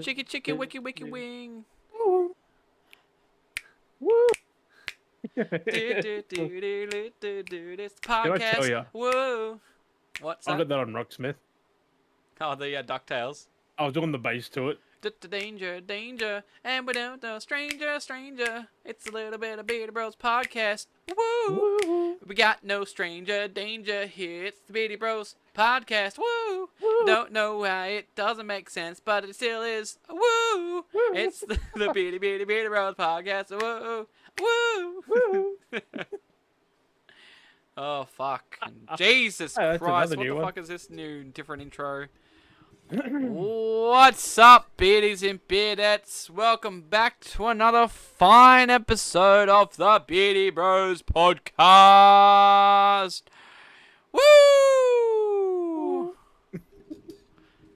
Chicky chicky wiki wiki wing. Woo. Woo. Do do do do do do do. This Can I tell podcast. you? Whoa. What's I that? got that on Rocksmith. Oh, the DuckTales. I was on the bass to it. Danger, danger, and we don't know, stranger, stranger. It's a little bit of Beardy Bros podcast. Woo! Woo. We got no stranger danger here. It's the Beardy Bros podcast. Woo! Woo. Don't know why it doesn't make sense, but it still is. Woo! Woo. It's the Beardy Bros podcast. Woo! Woo! Woo. Oh fuck! Jesus Oh, that's Christ! another What new the one. fuck is this new different intro? What's up, beardies and beardettes? Welcome back to another fine episode of the Beardy Bros podcast. Woo!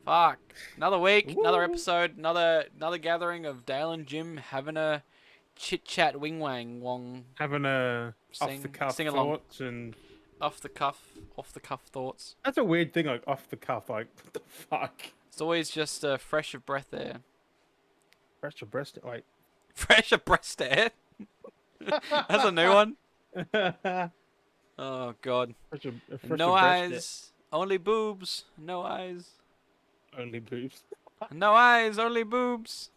Fuck! Another week, another episode, another gathering of Dale and Jim having a chit chat, wing wang wong, Having a off Sing- the cuff sing along. thoughts and off the cuff thoughts. that's a weird thing, like off the cuff, like what the fuck? It's always just a fresh of breath air. Fresh your breast, like. Fresh of breast air. That's a new one. Oh god. fresh No eyes, only boobs. No eyes, only boobs. no eyes, only boobs.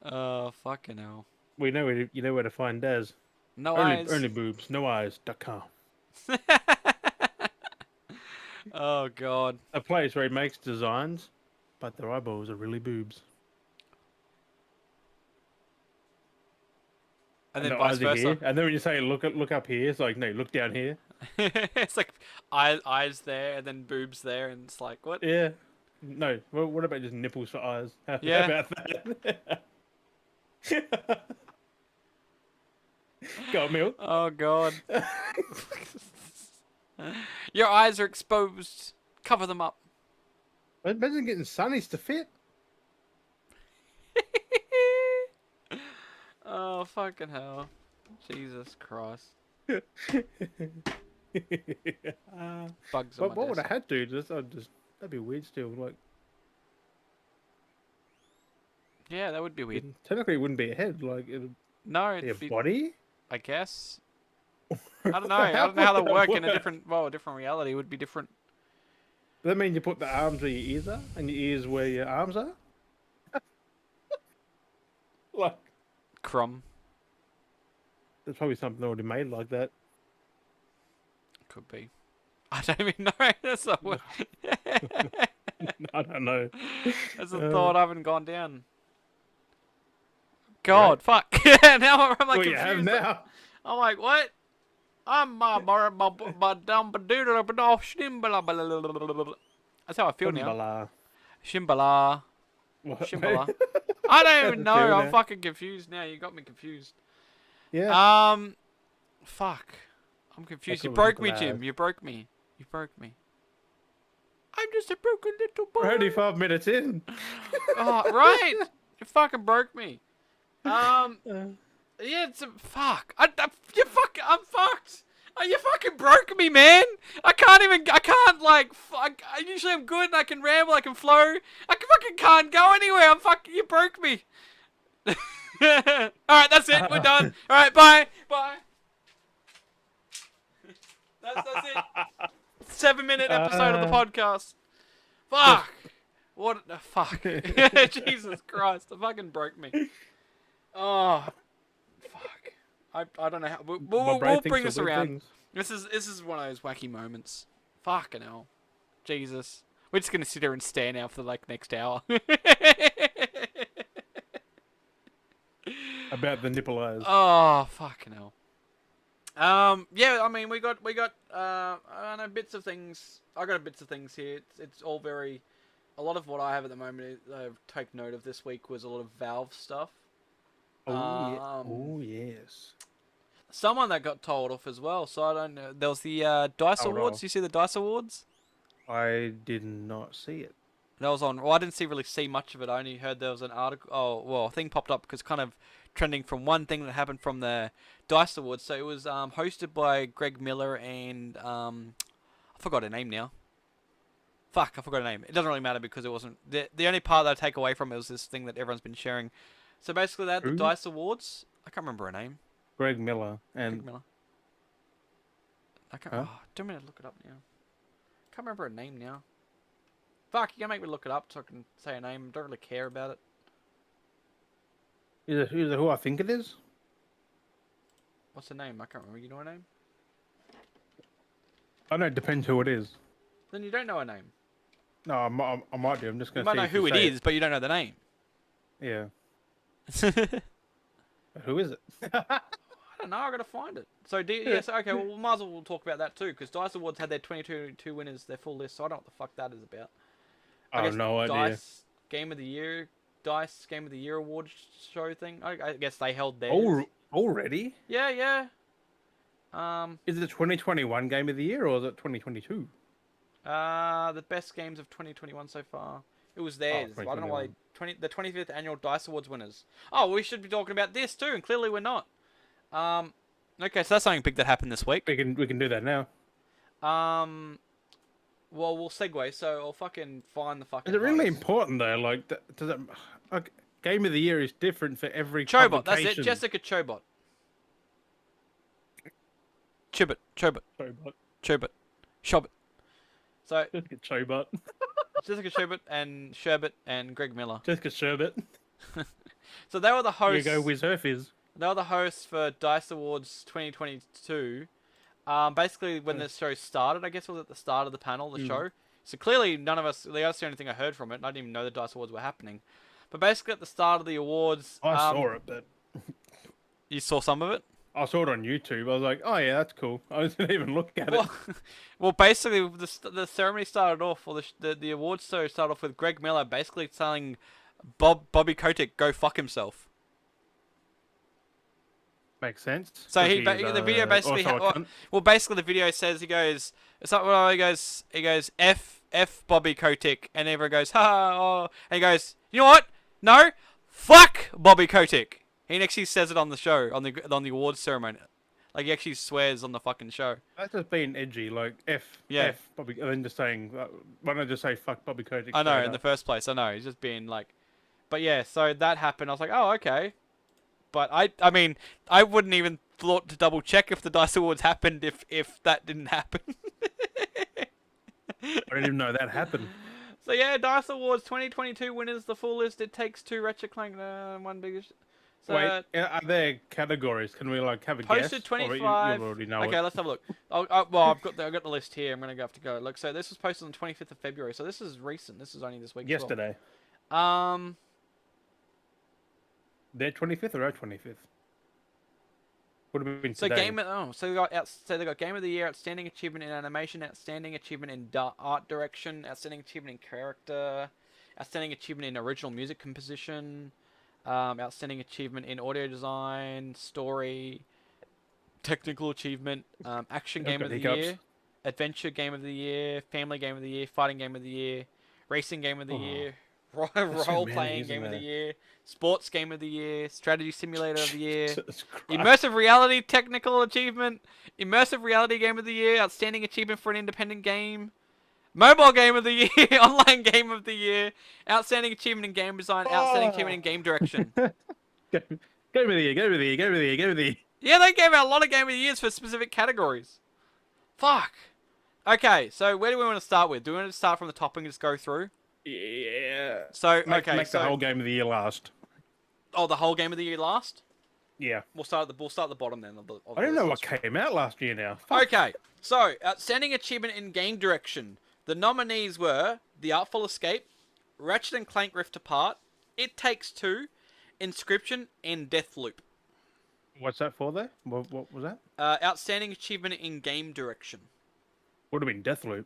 Oh fucking hell. We know where you know where to find Des. No only, eyes. only boobs, no eyes.com. Oh god. A place where he makes designs, but their eyeballs are really boobs. And then the vice eyes are here. versa. And then when you say look up here, it's like no, look down here. It's like eyes there and then boobs there, and it's like what? Yeah. No. Well, what about just nipples for eyes? How Yeah. about that? Got a milk. Oh god. Your eyes are exposed. Cover them up. Imagine getting sunnies to fit. Oh fucking hell. Jesus Christ. Bugs on But my what would I desk. have to do? That'd be weird still. Like Yeah, that would be weird. technically it wouldn't be a head, like it'd No, be a it'd be, body. I guess. I don't know. I don't know how would they work in a work? different reality. It would be different. Does that mean you put the arms where your ears are, and your ears where your arms are? Like Crumb. there's probably something already made like that. Could be. I don't even know. That's a, I don't know. that's a thought I haven't gone down. God, fuck. Now I'm like Well, you confused. have now. I'm like, what? I'm That's how I feel now. Kumbala. Shimbala. What, Shimbala. mate? I don't even know. Feel I'm now. fucking confused now. You got me confused. Yeah. Fuck. I'm confused. You call it broke me, Nikolai. Jim. You broke me. You broke me. I'm just a broken little boy. We're only 5 minutes in. Oh, right. You fucking broke me. Uh, Yeah, it's a fuck. I'm fucked. Oh, you fucking broke me, man. I can't like, fuck. Usually I'm good and I can ramble, I can flow. I fucking can't go anywhere. You broke me. Alright, that's it. We're done. Alright, bye. Bye. That's it. 7-minute episode of the podcast. Fuck. What the fuck? Jesus Christ. It fucking broke me. Oh, fuck. I don't know how. my We'll brain thinks bring of this weird around. things. This is one of those wacky moments. Fucking hell. Jesus. We're just gonna sit here and stare now for the next hour. About the nipple eyes. Oh, fucking hell. Yeah, I mean, we got I don't know, bits of things. I got bits of things here. It's all very. A lot of what I have at the moment, take note of this week, was a lot of Valve stuff. Oh yes. Someone that got told off as well, so I don't know. There was the DICE Oh, Awards. no. You see the DICE Awards? I did not see it. That was on. Well, I didn't really see much of it. I only heard there was an article. Oh, well, a thing popped up because kind of trending from one thing that happened from the DICE Awards. So it was hosted by Greg Miller and I forgot her name now. Fuck, I forgot her name. It doesn't really matter because it wasn't... The only part that I take away from it was this thing that everyone's been sharing. So basically they had the Who? DICE Awards. I can't remember her name. Greg Miller Greg and Miller. I can't... Huh? Oh, don't mean to look it up now. Can't remember her name now. Fuck, you gotta make me look it up so I can say her name. Don't really care about it. is it who I think it is? What's her name? I can't remember. You know her name? I know it depends who it is. Then you don't know her name. No, I might do. I'm just You gonna. might see know if who it say is, but you don't know the name. Yeah. Who is it? I don't know. I gotta find it. So yes, okay. Well, we might as well talk about that too, because DICE Awards had their 22 winners, their full list. So I don't know what the fuck that is about. I have no idea. DICE Game of the Year Award show thing. I guess they held theirs. Oh, already? Yeah, yeah. Is it 2021 Game of the Year or is it 2022? The best games of 2021 so far. It was theirs. I don't know why. 2021. The 25th annual DICE Awards winners. Oh, we should be talking about this too, and clearly we're not. Okay, so that's something big that happened this week. We can do that now. Well, we'll segue. So I'll fucking find the fucking. Is it really host. important though? Like, does it? Like, Game of the Year is different for every Chobot, that's publication. it. Jessica Chobot. Chobot. Shobot. So Jessica Chobot. Jessica Chobot and Sherbet and Greg Miller. Jessica Sherbet. So they were the hosts. Here you go, Wiz Herf is. They were the hosts for DICE Awards 2022. Basically, when the show started, I guess it was at the start of the panel, the show. So clearly, none of us, that's the only thing I heard from it, and I didn't even know the DICE Awards were happening. But basically, at the start of the awards... I saw it, but... You saw some of it? I saw it on YouTube. I was like, oh yeah, that's cool. I didn't even look at it. Well, basically, the ceremony started off, or the awards show started off with Greg Miller basically telling Bobby Kotick, go fuck himself. Makes sense. So the video basically basically the video says he goes F Bobby Kotick, and everyone goes ha oh, and he goes, you know what, no, fuck Bobby Kotick. He actually says it on the show on the awards ceremony, like he actually swears on the fucking show. That's just being edgy, like F Bobby, and then just saying, why not just say fuck Bobby Kotick? I know in the first place, I know he's just being like, but yeah, so that happened. I was like, oh okay. But I mean, I wouldn't even thought to double check if the DICE Awards happened if that didn't happen. I didn't even know that happened. So yeah, DICE Awards 2022 winners, the full list. It Takes Two, Ratchet Clank, one big. So, wait, are there categories? Can we like have a guess? Posted 25. You already know okay, it. Let's have a look. I've got the list here. I'm gonna have to go. Look, so this was posted on the 25th of February. So this is recent. This is only this week. Yesterday. As well. Their 25th or our 25th? Would have been So today. so they got Game of the Year, Outstanding Achievement in Animation, Outstanding Achievement in Art Direction, Outstanding Achievement in Character, Outstanding Achievement in Original Music Composition, Outstanding Achievement in Audio Design, Story, Technical Achievement, Action Game of the Year, Adventure Game of the Year, Family Game of the Year, Fighting Game of the Year, Racing Game of the Year, Role-Playing Game of the Year, Sports Game of the Year, Strategy Simulator of the Year, Immersive Reality Technical Achievement, Immersive Reality Game of the Year, Outstanding Achievement for an Independent Game, Mobile Game of the Year, Online Game of the Year, Outstanding Achievement in Game Design, Outstanding Achievement in Game Direction. Game of the Year, Game of the Year, Game of the Year, Game of the Year. Yeah, they gave out a lot of Game of the Years for specific categories. Fuck. Okay, so where do we want to start with? Do we want to start from the top and just go through? Yeah. So make the whole Game of the Year last. Oh, the whole Game of the Year last? Yeah. We'll start at the bottom then. I don't know what came out last year now. Okay, so Outstanding Achievement in Game Direction. The nominees were The Artful Escape, Ratchet and Clank Rift Apart, It Takes Two, Inscription, and Deathloop. What's that for there? What was that? Outstanding Achievement in Game Direction. Would have been Deathloop.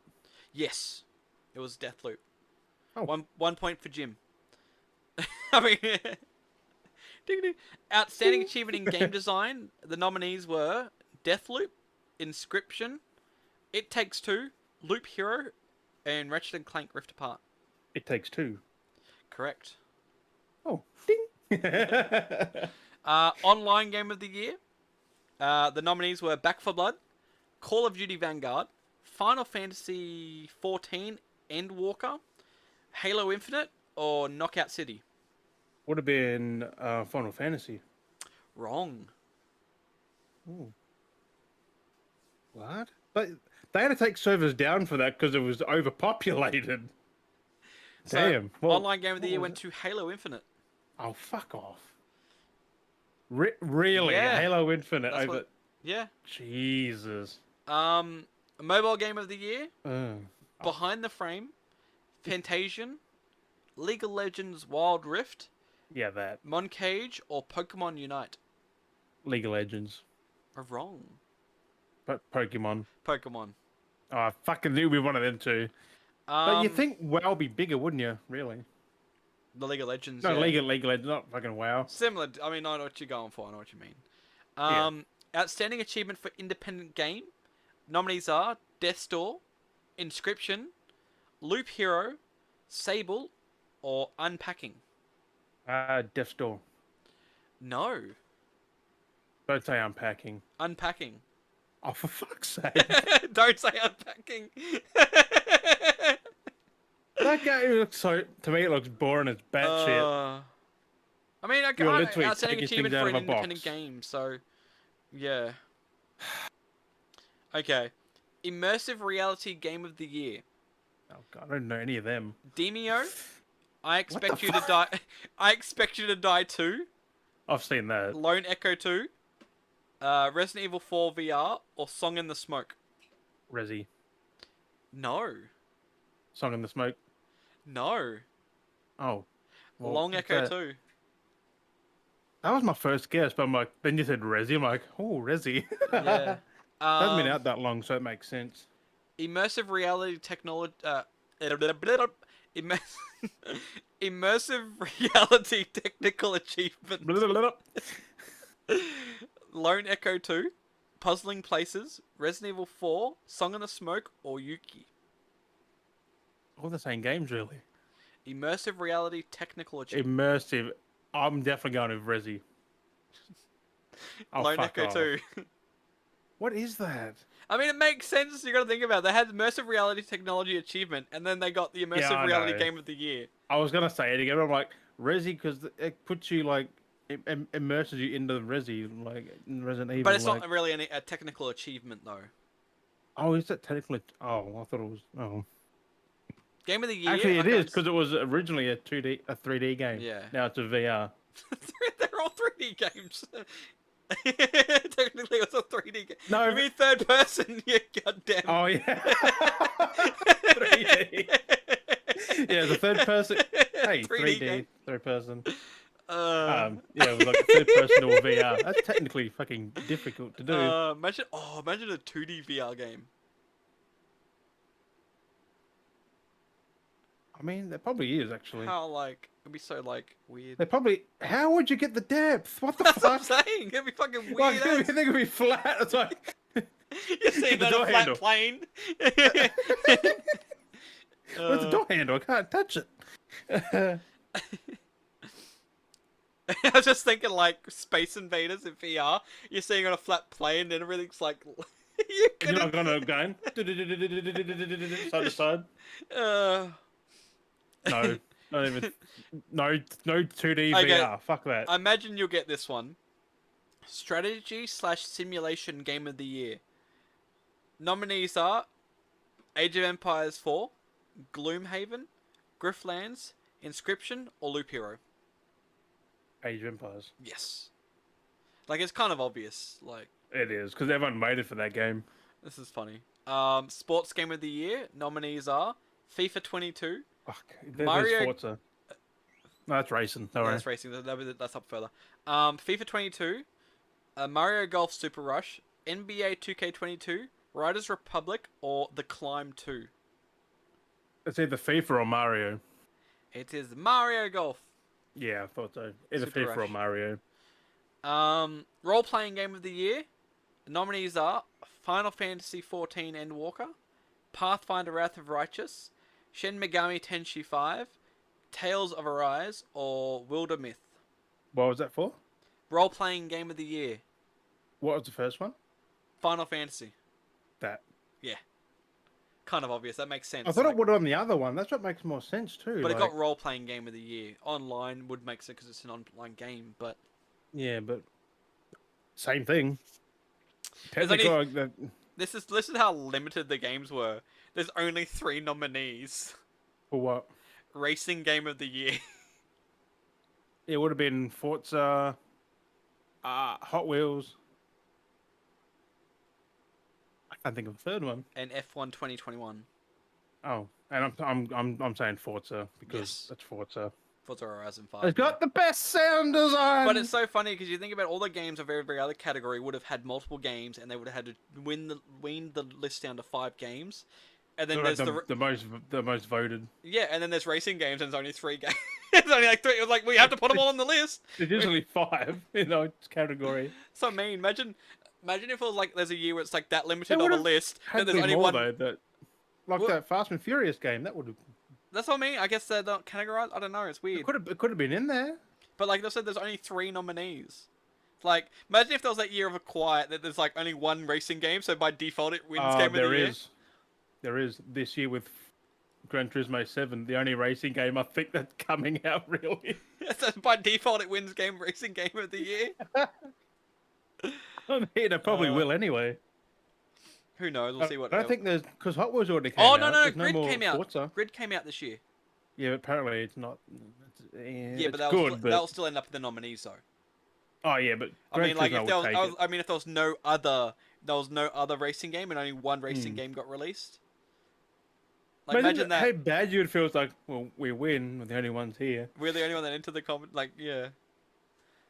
Yes, it was Deathloop. Oh. One point for Jim. I mean, Outstanding Achievement in Game Design. The nominees were Deathloop, Inscription, It Takes Two, Loop Hero, and Ratchet and Clank Rift Apart. It Takes Two. Correct. Oh, ding. Online Game of the Year. The nominees were Back 4 Blood, Call of Duty Vanguard, Final Fantasy 14 Endwalker, Halo Infinite, or Knockout City? Would have been Final Fantasy. Wrong. Ooh. What? But they had to take servers down for that because it was overpopulated. So, Damn. Well, online game of the what year was went it? to Halo Infinite. Oh, fuck off. Really? Yeah, Halo Infinite that's over... what. Yeah. Jesus. Mobile game of the year: Oh, Behind the Frame, Fantasian, League of Legends Wild Rift, yeah, that. Moncage, or Pokemon Unite? League of Legends. Wrong. Pokemon. Pokemon. Oh, I fucking knew we one of them too. But you Um, think WoW would be bigger, wouldn't you? Really? the League of Legends. No, Yeah. League of Legends, not fucking WoW. Similar. I mean, I know what you're going for. I know what you mean. Yeah. Outstanding achievement for independent game. Nominees are Death's Door, Inscription, Loop Hero, Sable, or Unpacking. Death's Door. No. Don't say unpacking. Unpacking. Oh, for fuck's sake. Don't say unpacking. That game looks so... To me, it looks boring as batshit. I mean, I You're can't. literally Outstanding taking achievement things out for of an a independent box. game, so yeah. Okay. Immersive reality game of the year. Oh, God, I don't know any of them. Demio. I What expect the you to die. I expect you to die 2. I've seen that. Lone Echo 2. Resident Evil 4 VR or Song in the Smoke. Resi. No. Song in the Smoke. No. Oh. Well, Long what's Echo that? 2. That was my first guess, but I'm like, then you said Resi. I'm like, oh, Resi. Yeah. Hasn't been out that long, so it makes sense. Immersive reality technology. Immersive reality technical achievement. Lone Echo 2, Puzzling Places, Resident Evil 4, Song in the Smoke, or Yuki. All the same games, really. Immersive reality technical achievement. Immersive. I'm definitely going with Resi. Oh, Lone fuck Echo off. 2. What is that? I mean, it makes sense. You got to think about it. They had immersive reality technology achievement, and then they got the immersive I reality know. game of the year. I was gonna say it again. But I'm like Resi because it puts you like immerses you into the Resi, like in Resident Evil. But it's like... not really a technical achievement, though. Oh, is that technically? Oh, I thought it was. Oh, Game of the year. actually, it okay, is because it was originally a 3D game. Yeah. Now it's a VR. They're all 3D games. Technically, it's a 3D game. No, You mean third person? You goddamn. Oh yeah. 3D. Yeah, the third person. Hey, 3D, game. third person. Uh, Yeah, it was like a third person or VR. That's technically fucking difficult to do. imagine a 2D VR game. I mean, there probably is actually. How it'd be so weird. They probably. How would you get the depth? What the That's what I'm fuck? saying. It'd be fucking weird. Like, you think it'd be flat? It's like. You're seeing the that on door a flat handle. plane. Where's the door handle? I can't touch it. I was just thinking Space Invaders in VR. You're seeing on a flat plane and everything's like. You're not gonna go side to side. No, not even. No 2D Okay. VR. Fuck that. I imagine you'll get this one. Strategy/simulation game of the year. Nominees are Age of Empires 4, Gloomhaven, Grifflands, Inscription, or Loop Hero. Age of Empires. Yes. It's kind of obvious. It is because everyone waited for that game. This is funny. Sports game of the year. Nominees are FIFA 22. Fuck. Mario- There's Forza. No, that's racing. No, That's racing. That's up further. FIFA 22, Mario Golf Super Rush, NBA 2K22, Riders Republic, or The Climb 2. It's either FIFA or Mario. It is Mario Golf. Yeah, I thought so. Either Super FIFA or Rush. Mario. Role-playing game of the year. Nominees are Final Fantasy XIV Endwalker, Pathfinder Wrath of Righteous, Shin Megami Tensei 5, Tales of Arise, or Wilder Myth. What was that for? Role-playing game of the year. What was the first one? Final Fantasy. That. Yeah. kind of obvious. That makes sense. I thought like, it would on the other one. That's what makes more sense too. but it like, got role-playing game of the year. Online would make sense because it's an online game, but yeah, but same thing. there's Technically, only like, that. this is how limited the games were. There's only 3 nominees. For what? Racing game of the year. It would have been Forza, Hot Wheels. I can't think of a third one. And F1 2021. Oh, and I'm saying Forza because Yes. that's Forza. Forza Horizon 5. It's got the best sound design. But it's so funny because you think about all the games of every other category would have had multiple games, and they would have had to wean the list down to 5 games. And then there's the most voted. yeah, and then there's racing games, and there's only 3 games. It's only like 3. It was like we have to put them all on the list. There's usually 5 in each category. So mean. Imagine if it was like there's a year where it's like that limited of a list, Had and there's only more, one. though, that that Fast and Furious game that would have. That's what I mean. I guess they're not categorized. I don't know. It's weird. It could have been in there. But like I said, there's only 3 nominees. Like, imagine if there was that year of a quiet that there's like only 1 racing game, so by default it wins game of the year. There is this year with Gran Turismo 7, the only racing game I think that's coming out really. So by default it wins racing game of the year. I mean, it probably will anyway. Who knows? We'll see what. I don't think there's because Hot Wheels already came Oh out. no, There's Grid more came out. Forza. Grid came out this year. Yeah, but apparently it's not. Yeah, but it's that'll still end up in the nominees though. Oh yeah, but I mean, like Turismo if there would was, take it. I mean, if there was no other racing game and only 1 racing game got released. Like imagine that how bad you would feel. It's like, well, we win. We're the only ones here. we're the only one that entered the comment. Like, yeah,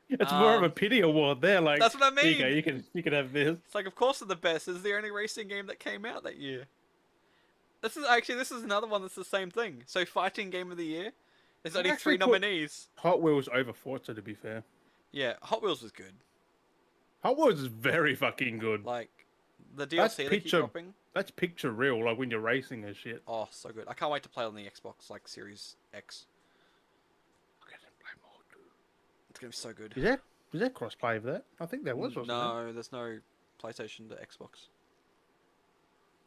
It's more of a pity award there. Like that's what I here you mean. go, you can have this. It's like, of course, they're the best. This is the only racing game that came out that year. This is another one that's the same thing. So, fighting game of the year. There's only 3 nominees. Hot Wheels over Forza, to be fair. Yeah, Hot Wheels was good. Hot Wheels is very fucking good. Like, the DLC they keep dropping. That's picture real, like when you're racing and shit. Oh, so good. I can't wait to play on the Xbox, like, Series X. It's gonna be so good. Is there crossplay for that? I think there was, wasn't there? No, there's no PlayStation to Xbox.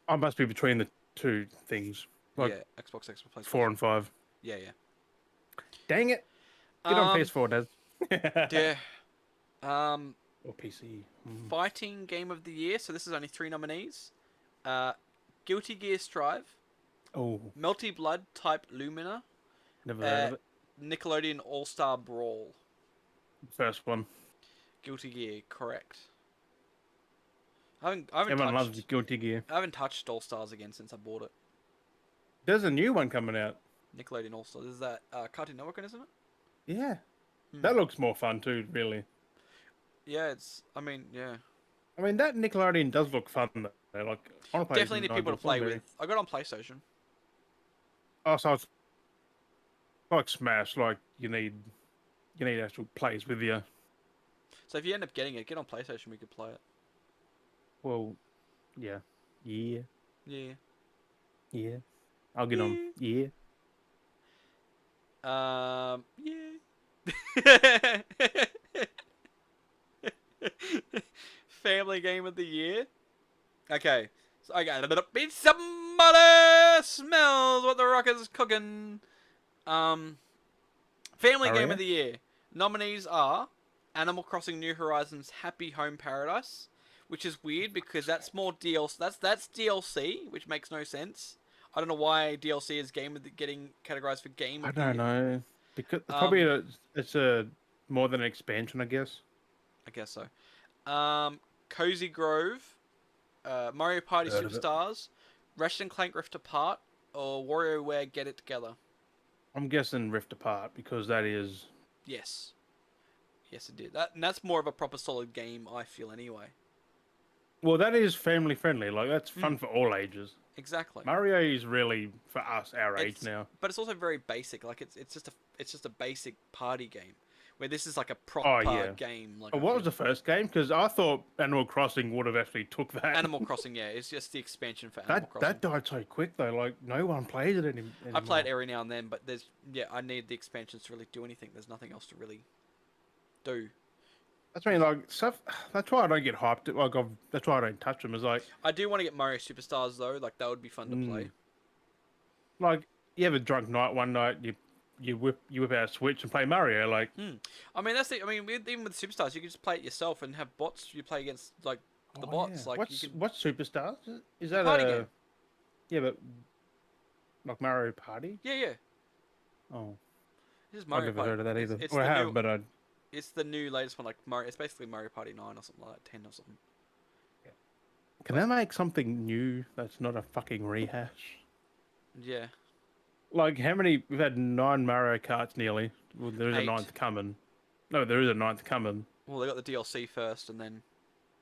I must be between the 2 things. Like yeah, Xbox, PlayStation. 4 and 5. Yeah. Dang it. Get on PS4, Daz. Yeah. Or PC. Fighting game of the year. So this is only 3 nominees. Guilty Gear Strive. Oh, Melty Blood Type Lumina. never heard of it. Nickelodeon All Star Brawl. First one. Guilty Gear, correct. I haven't Everyone touched, loves Guilty Gear. I haven't touched All Stars again since I bought it. There's a new one coming out. Nickelodeon All Stars. This is that Cartoon Network one, isn't it? Yeah. That looks more fun too, really. Yeah, I mean, that Nickelodeon does look fun though. Like, I wanna play definitely need people to play with. I got it on PlayStation. Oh, so it's like Smash, like you need actual players with you. So if you end up getting it, get on PlayStation. We could play it. Well, yeah. Yeah. Yeah. I'll get on. Yeah. Yeah. Family game of the year. Okay. So I got a bit. Somebody smells what the rock is cooking. Family game of the year. Nominees are Animal Crossing New Horizons Happy Home Paradise, which is weird because that's more DLC. That's DLC, which makes no sense. I don't know why DLC is getting categorized for game. I don't know because probably it's a more than an expansion, I guess. I guess so. Cozy Grove, Mario Party Superstars, Ratchet and Clank Rift Apart, or WarioWare Get It Together. I'm guessing Rift Apart because that is. Yes. Yes, it did. That's more of a proper solid game, I feel, anyway. Well, that is family friendly. Like that's fun for all ages. Exactly. Mario is really for us our age now. But it's also very basic. Like it's just a basic party game. Where this is like a proper game. Like what was the first game? Because I thought Animal Crossing would have actually took that. Animal Crossing, yeah, it's just the expansion for Animal Crossing. That died so quick though. Like no one plays it anymore. I play it every now and then, but I need the expansions to really do anything. There's nothing else to really do. That's I mean, like stuff. That's why I don't get hyped. That's why I don't touch them. Is I do want to get Mario Superstars though. Like that would be fun to play. mm, like you have a drunk night one night, you whip out a Switch and play Mario. Like, Hmm. I mean, that's the. I mean, even with Superstars, you can just play it yourself and have bots. You play against like the oh yeah, bots. Like you can. what's Superstars? Is It's a that party game. yeah, but like Mario Party? Yeah, yeah. Oh, This is I've Mario never Party. heard of that either. It's Or I the have, new. but I It's the new latest one. Like Mario. It's basically Mario Party 9 or something like that. 10 or something. can But they make something new that's not a fucking rehash? yeah, Like how many? We've had 9 Mario Karts nearly. Well, there is a 8. ninth coming. No, there is a ninth coming. Well, they got the DLC first, and then.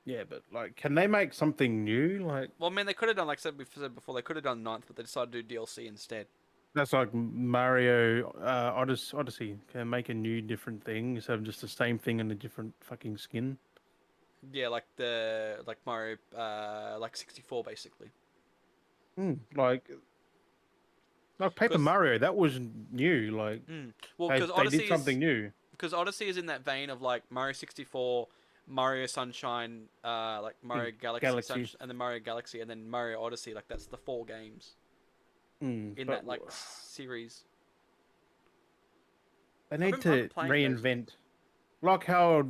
Yeah, but like, can they make something new? Like Well, I mean, they could have done like I said before. They could have done ninth, but they decided to do DLC instead. that's like Mario Odyssey can make a new different thing instead of just the same thing in a different fucking skin. Yeah, like Mario, like 64 basically. Like Paper Because Mario, that was new. Like well, they did something new. Because Odyssey is in that vein of like Mario 64, Mario Sunshine, like Mario Galaxy Galaxy. and then Mario Galaxy, and then Mario Odyssey. Like that's the 4 games in But that like series. they I've need been to playing those. reinvent, like how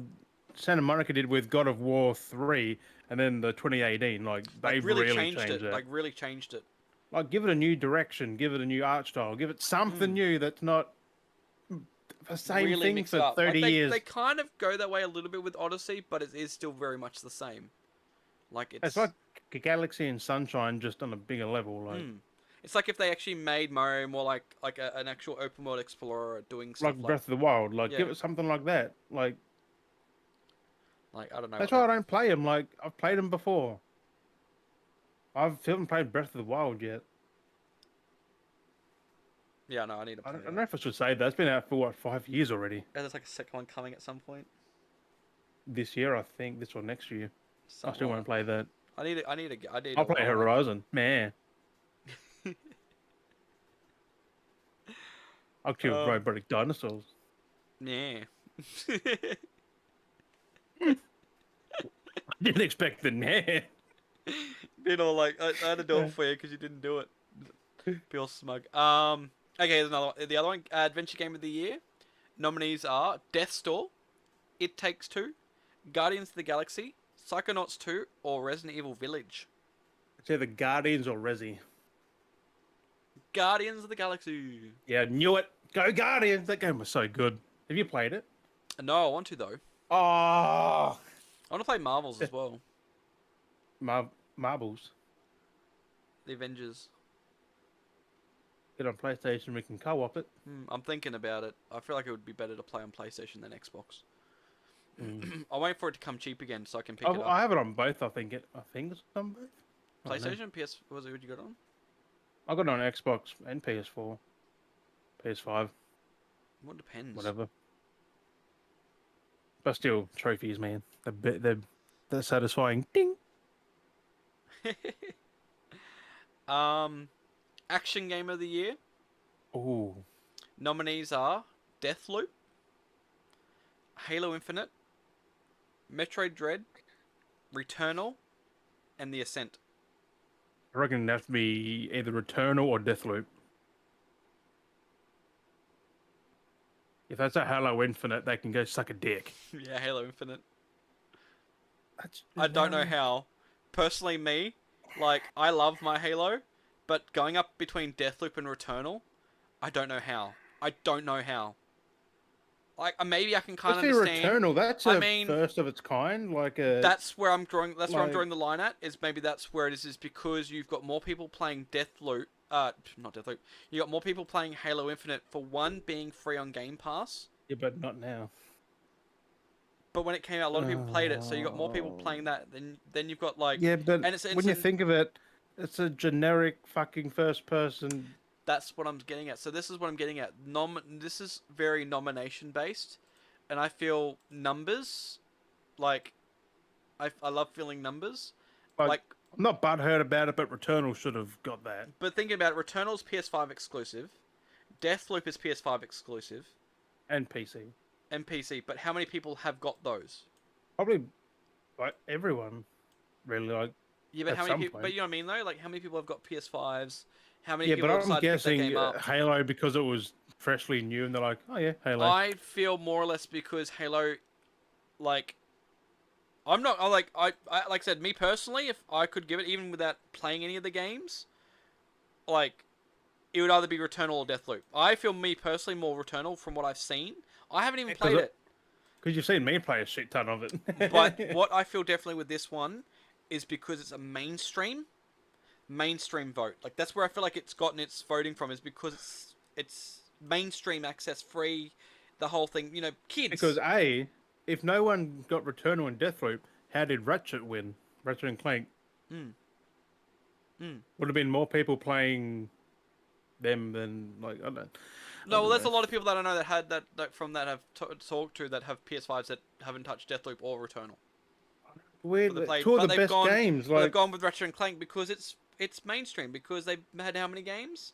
Santa Monica did with God of War 3, and then the 2018. Like Like they've really really changed changed it. that. Like really changed it. Like give it a new direction, give it a new art style, give it something Mm. new that's not the same Really thing mix it for up. 30 Like they years. kind of go that way a little bit with Odyssey, but it is still very much the same. Like It's it's like Galaxy and Sunshine just on a bigger level. mm. It's like if they actually made Mario more like an actual open world explorer doing like stuff like Breath of the Wild. Like yeah, give it something like that. like I don't know. That's why I don't play them. Like I've played them before. I haven't played Breath of the Wild yet. Yeah, no, I need to I play don't that. know if I should say that. It's been out for what 5 years already. Yeah, there's like a second one coming at some point. This year, I think. This or next year. I Something still like want to play that. that. I need I'll to play like Horizon. Man, I'll kill um robotic dinosaurs. yeah. I didn't expect the man. Been all like I had to do it Yeah. for you because you didn't do it. Feel smug. Okay, there's another one. The other one, Adventure Game of the Year. Nominees are Death's Door, It Takes Two, Guardians of the Galaxy, Psychonauts 2, or Resident Evil Village. It's either Guardians or Resi. Guardians of the Galaxy. Yeah, knew it. Go Guardians! That game was so good. Have you played it? No, I want to though. Oh, I want to play Marvels as well. Marbles. The Avengers. Get on PlayStation. We can co-op it. I'm thinking about it. I feel like it would be better to play on PlayStation than Xbox. Mm. I'll wait for it to come cheap again so I can pick it up. I have it on both. I think it's on both. I don't know. PlayStation, PS, what was it? What you got on? I got it on Xbox and PS4, PS5, What depends. whatever. But still, trophies, man. They're satisfying. Ding. Action Game of the Year. Ooh. Nominees are Deathloop, Halo Infinite, Metroid Dread, Returnal, and The Ascent. I reckon it'd have to be either Returnal or Deathloop. If that's a Halo Infinite, they can go suck a dick. Yeah, Halo Infinite. That's I don't know how. Personally, me, like, I love my Halo, but going up between Deathloop and Returnal, I don't know how. I don't know how. Like, maybe I can kind of understand. Returnal. That's I a mean, first of its kind. Like a. that's where I'm drawing. That's where I'm like- drawing the line at. Is maybe that's where it is because you've got more people playing Deathloop. Not Deathloop. You got more people playing Halo Infinite for one being free on Game Pass. Yeah, but not now. But when it came out, a lot of people played it. So you got more people playing that. Then you've got like Yeah, but and it's when you think of it, it's a generic fucking first person. that's what I'm getting at. So this is what I'm getting at. This is very nomination based, and I feel numbers, like, I love feeling numbers, like. I'm not butthurt about it, but Returnal should have got that. But thinking about it, Returnal's PS5 exclusive, Deathloop is PS5 exclusive, And PC. and PC. But how many people have got those? Probably like everyone really like Yeah, but at how many some people? But point. you know what I mean though. Like, how many people have got PS5s? How many Yeah, but people have I'm decided to pick that guessing game up? Halo because it was freshly new, and they're like, oh yeah, Halo. I feel more or less because Halo, like, I'm not. Like I said, me personally, if I could give it, even without playing any of the games, like, it would either be Returnal or Deathloop. I feel me personally more Returnal from what I've seen. I haven't even Because played it, you've seen me play a shit ton of but it. what I feel definitely with this one is because it's a mainstream vote. Like that's where I feel like it's gotten its voting from is because it's mainstream access free, the whole thing. You know, Because kids. if no one got Returnal and Deathloop, how did Ratchet win? Ratchet and Clank Mm, mm. would have been more people playing them than like I No, well, don't there's know. a lot of people that I know that had that from that have talked to that have PS5s that haven't touched Deathloop or Returnal, but they We're played, two of the best games. but they've Like gone with Ratchet and Clank because it's mainstream because they've had how many games,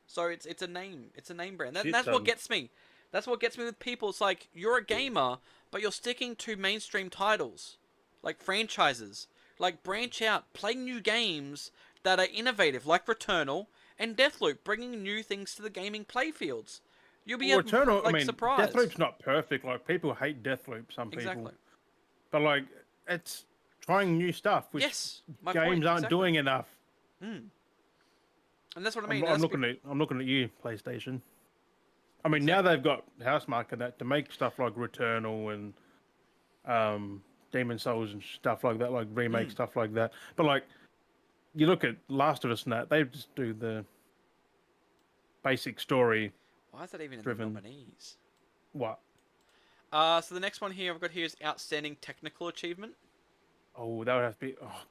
so it's a name brand. shit That's what ton. gets me. That's what gets me with people. It's like you're a gamer, but you're sticking to mainstream titles, like franchises. Like branch out, play new games that are innovative, like Returnal and Deathloop, bringing new things to the gaming playfields. You'll be Well, Returnal. I like mean, surprised. Deathloop's not perfect. Like people hate Deathloop. Some people, Exactly. but like it's trying new stuff, which Yes, my point games aren't exactly. doing enough. Mm. And that's what I I'm, mean. I'm looking at I'm looking at you, PlayStation. I mean, now Exactly. they've got Housemarque and that to make stuff like Returnal and Demon Souls and stuff like that, like remake Mm. stuff like that. But like you look at Last of Us and that, they just do the basic story Why is that even in the driven. nominees? What? So the next one here I've got here is outstanding technical achievement. Oh, that would have to be. Oh,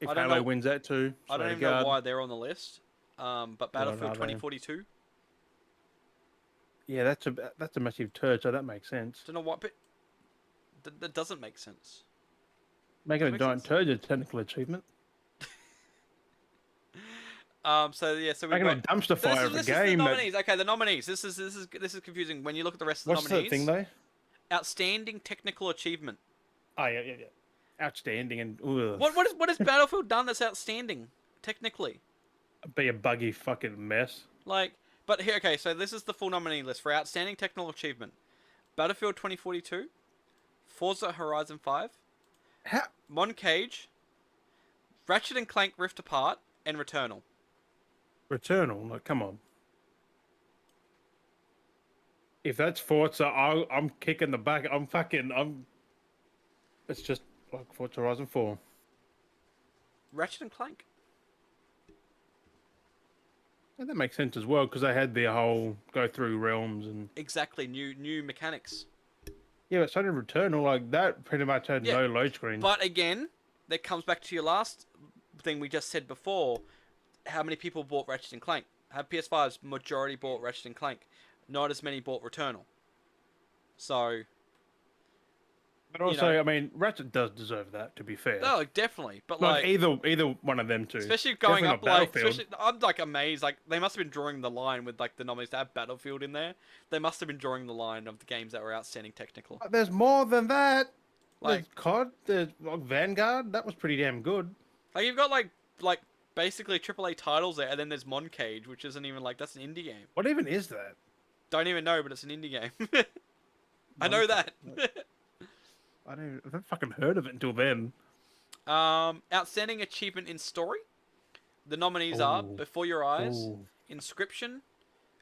if I don't Halo know. wins that too, I don't swear to even know God. why they're on the list. But What Battlefield are they? 2042. Yeah, that's a massive turd, so that makes sense. Don't know what, but that doesn't make sense. Making Does a it make giant sense? turd is a technical achievement. So yeah, so we've Making a got. dumpster So fire of a this is the game that. nominees. Okay, the nominees. This is confusing when you look at the rest of the What's the thing nominees. though? Outstanding technical achievement. Oh yeah. Outstanding and ugh, What has Battlefield done that's outstanding technically? be a buggy fucking mess. Like, but here, okay, so this is the full nominee list for outstanding technical achievement: Battlefield 2042, Forza Horizon 5, How Moncage, Ratchet and Clank Rift Apart, and Returnal. Returnal? Like, come on. If that's Forza, I'm kicking the back. I'm. It's just like Forza Horizon 4. Ratchet and Clank. And that makes sense as well because they had their whole go through realms and Exactly, new mechanics. yeah, but so did Returnal. Like that pretty much had Yeah, no load screens. but again, that comes back to your last thing we just said before. How many people bought Ratchet and Clank? Have PS5s majority bought Ratchet and Clank. Not as many bought Returnal. So, But you also, know, I mean, Ratchet does deserve that. To be fair, no, definitely. But like like, either one of them two. especially going Definitely up not like, Battlefield. especially I'm like amazed. Like they must have been drawing the line with like the nominees to have Battlefield in there. They must have been drawing the line of the games that were outstanding technical. There's more than that. Like, There's COD. There's like Vanguard. That was pretty damn good. you've got like basically AAA titles there, and then there's Moncage, which isn't even like that's an indie game. What even is that? Don't even know, but it's an indie game. I know Monca. that. I haven't fucking heard of it until then. Outstanding achievement in story. The nominees are Oh, Before Your Eyes, oh, Inscription,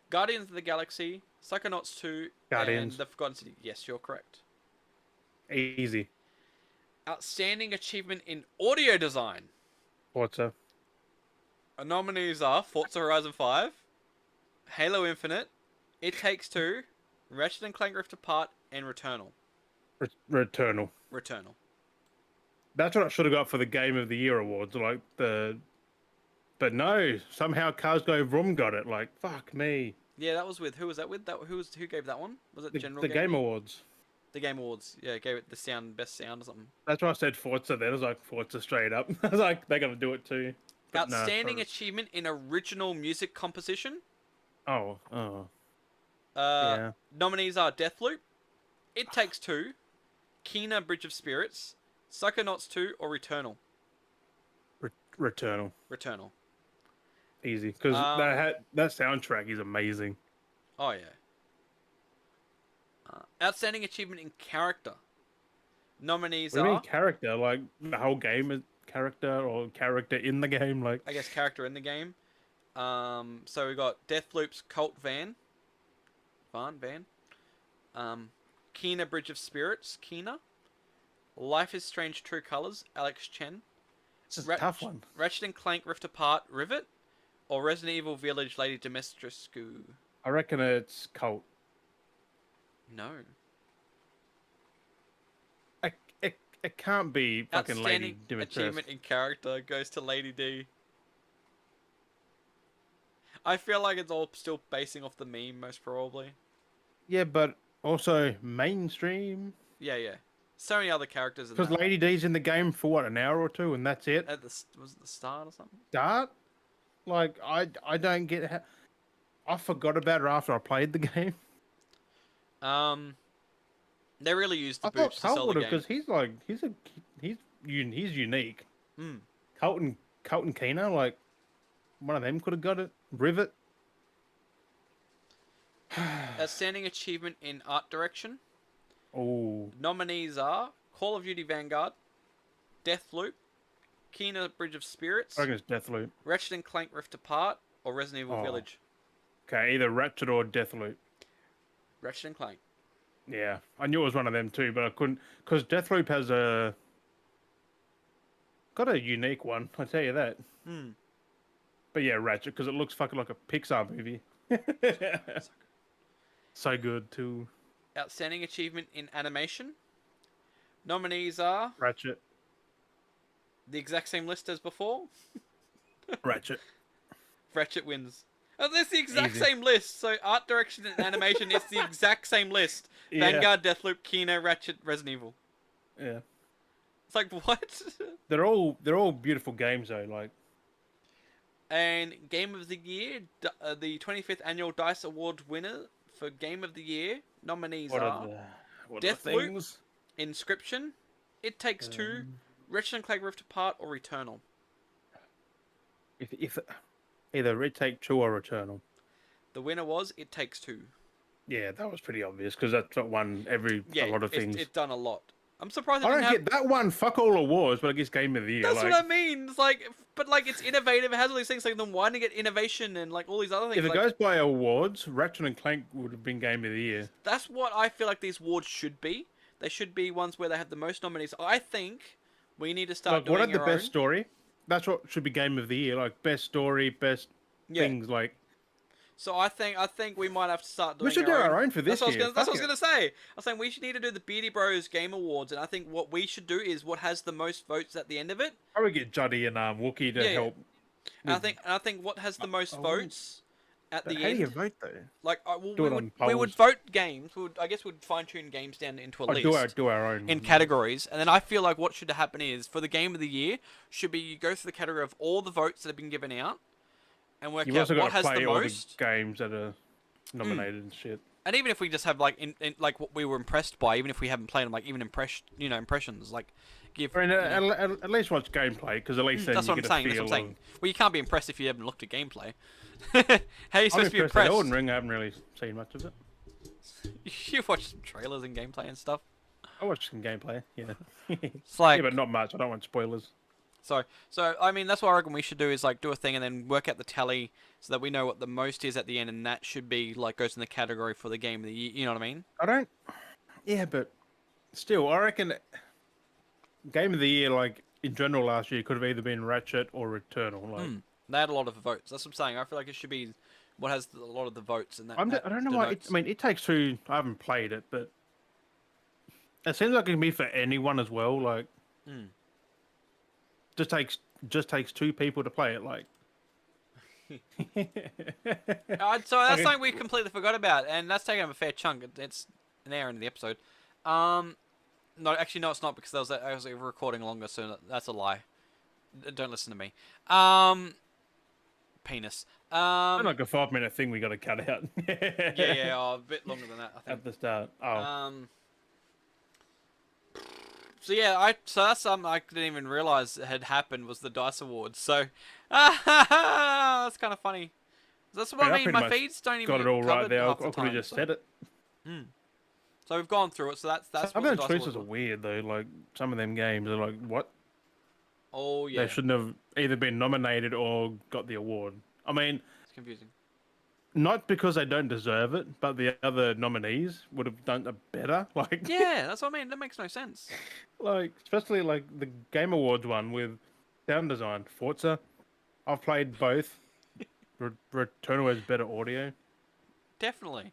Guardians of the Galaxy, Psychonauts 2, and Guardians. The Forgotten City. Yes, you're correct. Easy. Outstanding achievement in audio design. Forza. Our nominees are Forza Horizon 5, Halo Infinite, It Takes Two, Ratchet and Clank Rift Apart, and Returnal. Returnal. Returnal. That's what I should have got for the Game of the Year awards. But no, somehow Cars Go Vroom got it. Like, fuck me. Yeah, that was with who was that with? Who gave that one? Was it General The Game Game Gear? Awards. The Game Awards. Yeah, gave it the best sound or something. That's why I said Forza then. I was like, Forza straight up. I was like, they're going to do it too. But no. Outstanding achievement in original music composition. Oh. Uh, Yeah. Nominees are Deathloop, It Takes Two, Kena Bridge of Spirits, Psychonauts 2, or Returnal? Returnal. Returnal. Easy. Because that soundtrack is amazing. Oh, yeah. Outstanding Achievement in Character. Nominees What do you mean are... character? Like, the whole game is character or character in the game? Like, I guess character in the game. So we got Deathloop's Cult Van. Van. Kena Bridge of Spirits. Kena. Life is Strange True Colors. Alex Chen. it's a tough one. Ratchet and Clank Rift Apart. Rivet. Or Resident Evil Village Lady Dimitrescu. I reckon it's Cult. No. It can't be fucking Lady Outstanding Dimitrescu. Achievement in Character goes to Lady D. I feel like it's all still basing off the meme, most probably. Yeah, but also mainstream. Yeah. So many other characters in Because that. Lady D's in the game for what, an hour or two, and that's it. Was it the start or something? Start? Like, I don't get how... I forgot about her after I played the game. They really used the I thought boobs to sell Cult the would have, game. because he's unique. Hmm. Cult and Kena, like, one of them could have got it. Rivet. Outstanding Achievement in Art Direction. Oh, Nominees are Call of Duty Vanguard, Deathloop, Kena Bridge of Spirits, I reckon it's Deathloop. Ratchet and Clank Rift Apart, or Resident Evil Oh. Village. Okay, either Ratchet or Deathloop. Ratchet and Clank. Yeah, I knew it was one of them too, but I couldn't, because Deathloop has got a unique one. I tell you that. Hmm. But yeah, Ratchet, because it looks fucking like a Pixar movie. So good too. Outstanding Achievement in Animation. Nominees are Ratchet. the exact same list as before. Ratchet. Ratchet wins. Oh, that's the exact Easy. same list. So art direction and animation, it's the exact same list. Yeah. Vanguard, Deathloop, Kena, Ratchet, Resident Evil. Yeah. It's like, what? They're all beautiful games though. Like, And Game of the Year, the 25th Annual DICE Award winner for Game of the Year. Nominees what are are the Deathloop, things? Inscription, It Takes Two, Ratchet and Clank Rift Apart, or Returnal. If either Retake 2 or Returnal. The winner was It Takes Two. Yeah, that was pretty obvious because that's what won a lot of things. It's done a lot. I'm surprised it I didn't don't have... get that one. Fuck all awards, but I guess Game of the Year. That's like, what I mean. It's like, but like it's innovative. It has all these things. Like then why didn't it get innovation and like all these other things? if it like, goes by awards, Ratchet and Clank would have been Game of the Year. that's what I feel like these awards should be. They should be ones where they have the most nominees. I think we need to start Like, doing what had the our best own. story? That's what should be Game of the Year. Like best story, best Yeah. things. Like So I think we might have to start doing. we should do our own for this that's year. That's what I was Fuck gonna say. I was saying we should need to do the Beardy Bros Game Awards, and I think what we should do is what has the most votes at the end of it. Probably get Juddy and Wookie to Yeah, yeah. help. And I think what has the most votes at But the how do you end. vote though? Like well, Do we it would on we would polls. vote games. I guess we'd fine tune games down into a Oh, list. do our own In categories, and then I feel like what should happen is for the game of the year should be you go through the category of all the votes that have been given out, and work You've out also what got to has play the all most. the games that are nominated and shit. And even if we just have like in like what we were impressed by, even if we haven't played them, like even impressions, like give. I mean, at least watch gameplay because at least then That's you what I'm get saying. a That's feel what I'm saying. of. Well, you can't be impressed if you haven't looked at gameplay. How are you I'm supposed to be impressed with impressed? Elden Ring. I haven't really seen much of it. You watch some trailers and gameplay and stuff. I watched some gameplay. Yeah. It's like yeah, but not much. I don't want spoilers. so I mean that's what I reckon we should do is like do a thing and then work out the tally so that we know what the most is at the end, and that should be like goes in the category for the game of the year. You know what I mean? I don't. Yeah, but still, I reckon Game of the Year, like in general, last year could have either been Ratchet or Returnal. Like, They had a lot of votes. That's what I'm saying. I feel like it should be what has a lot of the votes, and that. I don't know why. I mean, It Takes Two. I haven't played it, but it seems like it can be for anyone as well. Like, just takes two people to play it. Like, So that's Okay. something we completely forgot about, and that's taking up a fair chunk. It's an hour into the episode. No, actually, no, it's not because I was recording longer, so that's a lie. Don't listen to me. Penis. like a 5-minute thing we got to cut out. Yeah, a bit longer than that, I think. At the start. Oh, So yeah, so that's something I didn't even realize had happened was the DICE Awards. So that's kind of funny. That's what I I mean. pretty My much feeds don't even got it get all right covered there. I half the could have time. just So. said it. So we've gone through it. So that's Some what of the them DICE Awards choices are were. weird though. Like some of them games are like, what? Oh They yeah, shouldn't have either been nominated or got the award. I mean, it's confusing. not because they don't deserve it, but the other nominees would have done it better. Like, Yeah, that's what I mean. That makes no sense. like especially like the Game Awards one with sound design, Forza. I've played both. Returnal has better audio. Definitely.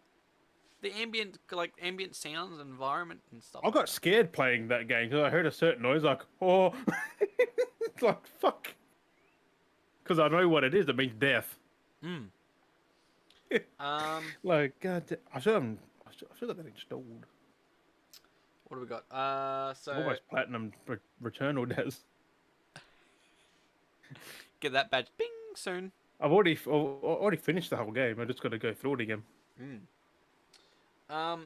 The ambient sounds, environment, and stuff I like got that. scared playing that game because I heard a certain noise, like, oh, it's like fuck, because I know what it is. It means death. Hmm. Like, God, I should have that installed. What do we got? I've So almost platinum Returnal does. get that badge, bing, soon. I've already finished the whole game. I just got to go through it again. Hmm.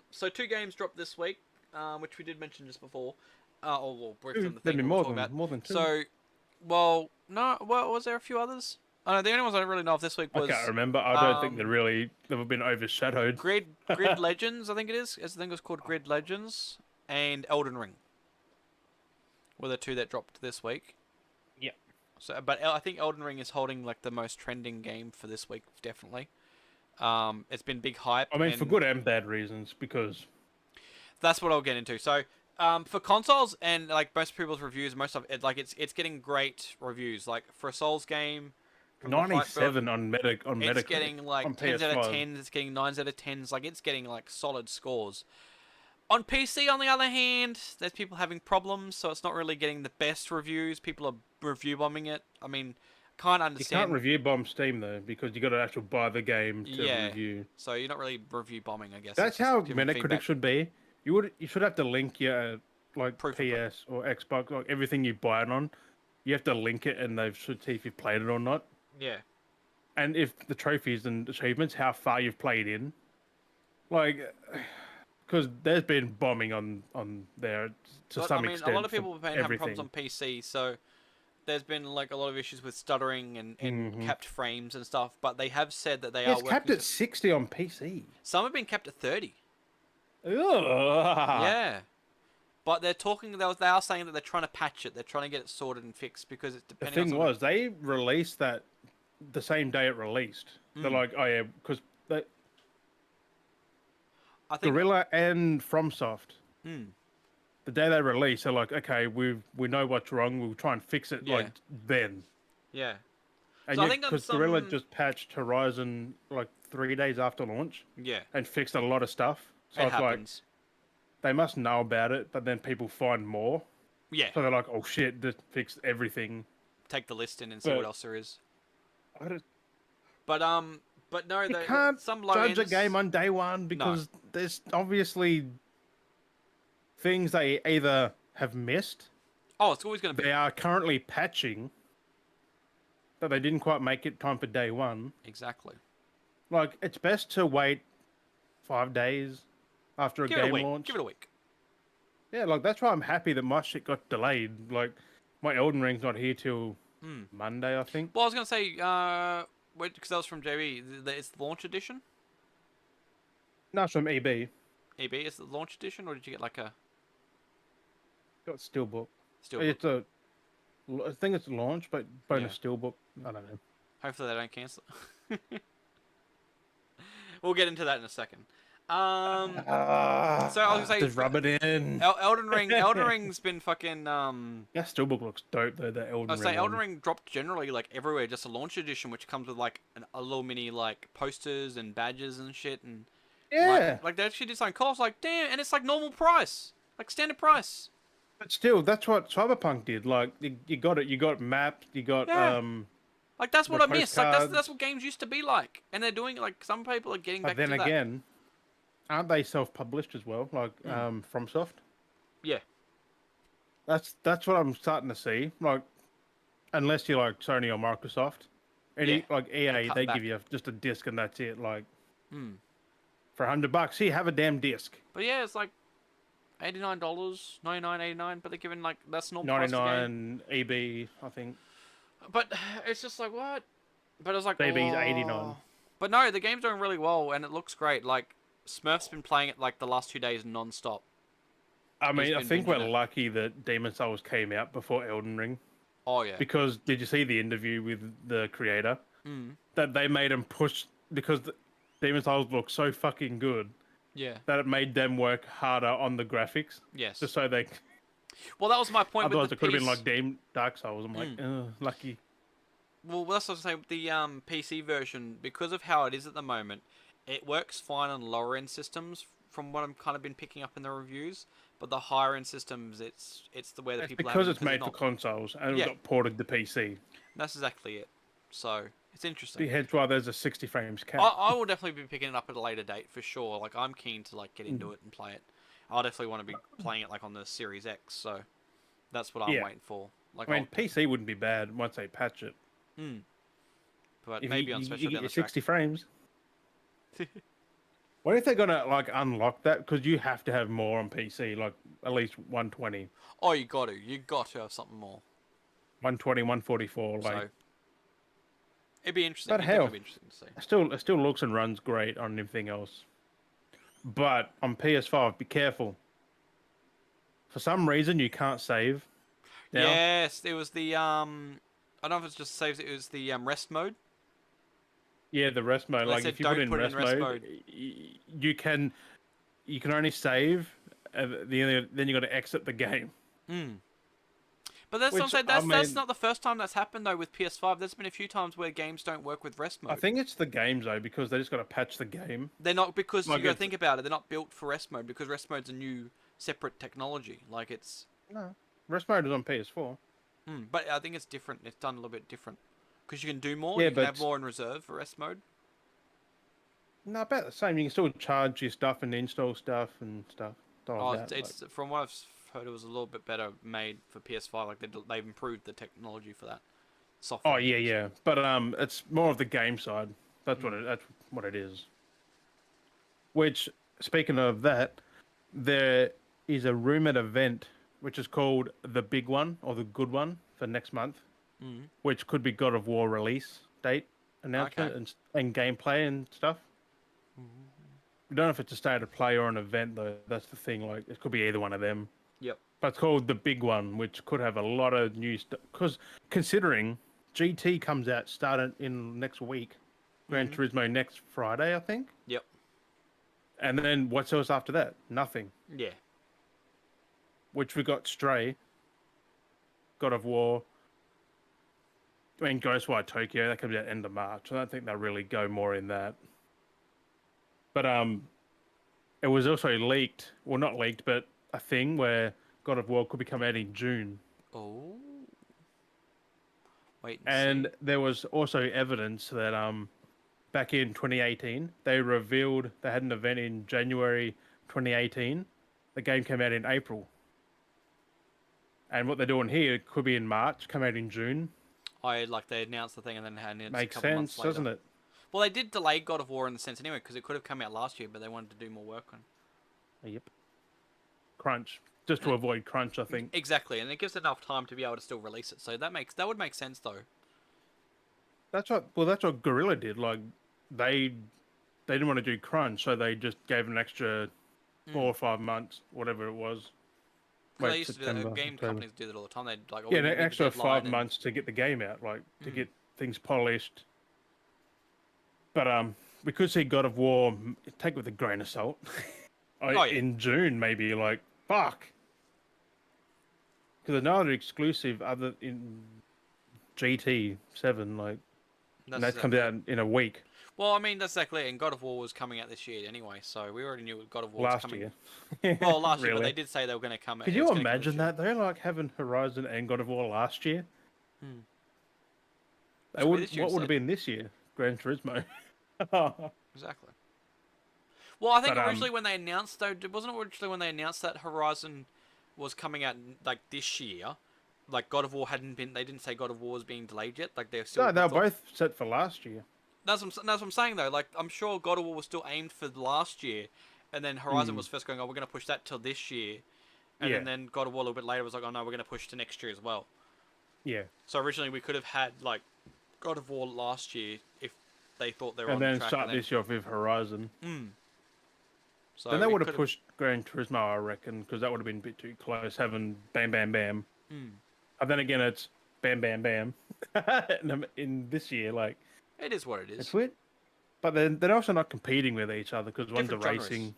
So two games dropped this week, which we did mention just before. Or well, briefly on the There'd thing be we were talking about. more than two. So, well, no, well, was there a few others? I know the only ones I don't really know of this week I can't was remember. I don't think they've been overshadowed. Grid Legends. I think it is. I think it was called Grid Legends and Elden Ring. Were the two that dropped this week. Yeah. So, but I think Elden Ring is holding like the most trending game for this week, definitely. It's been big hype. I mean, and for good and bad reasons, because that's what I'll get into. So, for consoles and like most people's reviews, most of it, like it's getting great reviews. Like for a Souls game, from the hype build, 97 on it's Metacritic getting like on 10s out of PS5. 10s. It's getting 9s out of 10s. Like it's getting like solid scores. On PC, on the other hand, there's people having problems, so it's not really getting the best reviews. People are review bombing it. I mean, can't You can't understand. review bomb Steam though, because you got to actually buy the game to Yeah, review. so you're not really review bombing, I guess. It's That's just how giving Metacritic feedback. should be. You should have to link your like Proof of it. PS or Xbox, like everything you buy it on. You have to link it, and they should see if you've played it or not, Yeah. and if the trophies and achievements, how far you've played in. Like, because there's been bombing on there to But I some mean, a lot extent of for people have been having problems everything. on PC, so there's been like a lot of issues with stuttering and Hmm. capped frames and stuff. But they have said that they Yeah, are it's capped working. at 60 on PC. Some have been capped at 30. Ugh. Yeah. But they're talking. They are saying that they're trying to patch it. They're trying to get it sorted and fixed because it's The depending on thing something. was, they released that the same day it released. They're like, oh yeah, because I think. Gorilla and FromSoft, Hmm. the day they released, they're like, okay, we know what's wrong. We'll try and fix it Yeah. like then. Yeah. And So I yet, think on because Gorilla some. just patched Horizon like 3 days after launch Yeah. and fixed a lot of stuff. So It it's like happens. they must know about it, but then people find more. Yeah. So they're like, oh shit, this fixed everything. Take the list in and see what But else there is. I don't, But but no, you they can't some low judge a ends. game on day one because there's obviously things they either have missed, Oh, it's always going to be. they are currently patching, that they didn't quite make it time for day one. Exactly. Like, it's best to wait 5 days after a Give it a game week. launch. Give it a week. Yeah, like, that's why I'm happy that my shit got delayed. Like, my Elden Ring's not here till Monday, I think. Well, I was going to say, because that was from JB, it's the launch edition? No, it's from EB. EB, is it the launch edition, or did you get like a Got Steelbook. steel? It's I think it's launch, but bonus Steelbook. I don't know. Hopefully they don't cancel it. We'll get into that in a second. So I was gonna say, just rub it in. Elden Ring. Elden Ring's been fucking. Yeah, Steelbook looks dope though. The Elden I was Ring. say Elden one. Ring dropped generally like everywhere, just a launch edition, which comes with like a little mini like posters and badges and shit, and Yeah, like they actually did something cool. I was like, damn, and it's like normal price, like standard price. but still, that's what Cyberpunk did. Like, you got it. You got maps. You got Yeah. Like that's the what I miss. Like that's postcards. what games used to be like, and they're doing it. Like some people are getting But back then to that. again, aren't they self-published as well? Like FromSoft. Yeah. That's what I'm starting to see. Like, unless you're like Sony or Microsoft, Yeah. like EA, cut they back. give you just a disc and that's it. Like, Hmm. for $100, here, have a damn disc. But yeah, it's like $89, 99.89, but they're giving like that's normal price to game. 99 EB, I think. But it's just like what? But I was like, DB's oh. 89. But no, the game's doing really well and it looks great. Like Smurf's been playing it like the last 2 days non-stop. I He's mean, I been think we're binging it. lucky that Demon Souls came out before Elden Ring. Oh yeah. Because did you see the interview with the creator? Mm. That they made him push because Demon Souls looked so fucking good Yeah. that it made them work harder on the graphics. Yes. Just so they. Well, that was my point Otherwise, with it the could have been piece. like Dark Souls. I'm like, lucky. Well, that's what I was saying with the PC version. Because of how it is at the moment, it works fine on lower end systems. From what I'm kind of been picking up in the reviews, but the higher end systems, it's the way that It's people because have it it's made for not. consoles and Yeah. it got ported to PC. That's exactly it. So it's interesting. Hence why there's a 60 frames cap. I will definitely be picking it up at a later date for sure. Like I'm keen to like get into it and play it. I'll definitely want to be playing it like on the Series X. So that's what I'm Yeah. waiting for. Like I mean, PC wouldn't be bad once they patch it. but If maybe you, on you special get down your the track. 60 frames. What if they're gonna like unlock that? Because you have to have more on PC, like at least 120, Oh, you got to have something more. 120, 144. Like, So it'd be interesting. but It'd hell, definitely be interesting to see. it still looks and runs great on everything else. But on PS5, be careful. For some reason, you can't save. Now. Yes, it was the I don't know if it's just saves. It was the rest mode. Yeah, the rest mode. They Like said if you don't put in put it in rest rest mode, mode. you can only save. Then you got to exit the game. But that's what I'm Which, saying. I That's mean- not the first time that's happened though with PS5. There's been a few times where games don't work with rest mode. I think it's the games though because they just got to patch the game. They're not because Like you got to it's- think about it. They're not built for rest mode because rest mode's a new separate technology. Like it's. No, rest mode is on PS4. But I think it's different. It's done a little bit different because you can do more. Yeah, You can but- have more in reserve for rest mode. No, about the same. You can still charge your stuff and install stuff and stuff. Oh, Like that. it's from what I've heard, it was a little bit better made for PS5. Like they've improved the technology for that software. Oh yeah, yeah. But it's more of the game side. That's what it is. Which, speaking of that, there is a rumored event which is called the big one or the good one for next month, which could be God of War release date announcement and gameplay and stuff. We don't know if it's a state of play or an event though. That's the thing. Like it could be either one of them. Yep. But it's called the big one, which could have a lot of new stuff. Because considering GT comes out starting in next week, Gran Turismo next Friday, I think. Yep. And then what's else after that? Nothing. Yeah. Which we got Stray, God of War. I mean, Ghostwire Tokyo, that comes out end of March. I don't think they'll really go more in that. But it was also leaked. Well, not leaked, but a thing where God of War could be coming out in June. Oh. Wait And see. there was also evidence that back in 2018, they revealed they had an event in January 2018. The game came out in April. And what they're doing here could be in March, come out in June. They announced the thing and then had announced Makes a couple months sense, later. doesn't it? Well, they did delay God of War in the sense anyway because it could have come out last year, but they wanted to do more work on. Yep. Crunch. Just to avoid crunch, I think. Exactly, and it gives enough time to be able to still release it. So that would make sense though. That's what Gorilla did. Like they didn't want to do crunch, so they just gave an extra 4 or 5 months, whatever it was. They used to do that. Game companies do that all the time. They'd like Yeah, an extra 5 months to get the game out, like to get things polished. But we could see God of War take it with a grain of salt. In June, maybe like fuck, because another exclusive other in GT7, like and that comes out in a week. Well, I mean that's exactly it. And God of War was coming out this year anyway, so we already knew God of War was Last coming. year. Well, last year, but Really? they did say they were going to come. Could you imagine that though? Like having Horizon and God of War last year. They would. What would have been this year? Gran Turismo. Exactly. Well, I think But, originally when they announced, though, wasn't it originally when they announced that Horizon was coming out like this year? Like God of War hadn't been. They didn't say God of War was being delayed yet. Like they're still. No, they were both set for last year. That's what I'm saying though. Like I'm sure God of War was still aimed for last year, And then Horizon was first going, oh, we're going to push that till this year. And Yeah. then God of War a little bit later was like, oh no, we're going to push to next year as well. Yeah. So originally we could have had like God of War last year if they thought they were And on then track. start this year off with Horizon. So Then they would have pushed Gran Turismo, I reckon, because that would have been a bit too close, having bam, bam, bam. And then again, it's bam, bam, bam. in this year, like... It is what it is. It's weird. But they're also not competing with each other, because one's a Different genres. racing...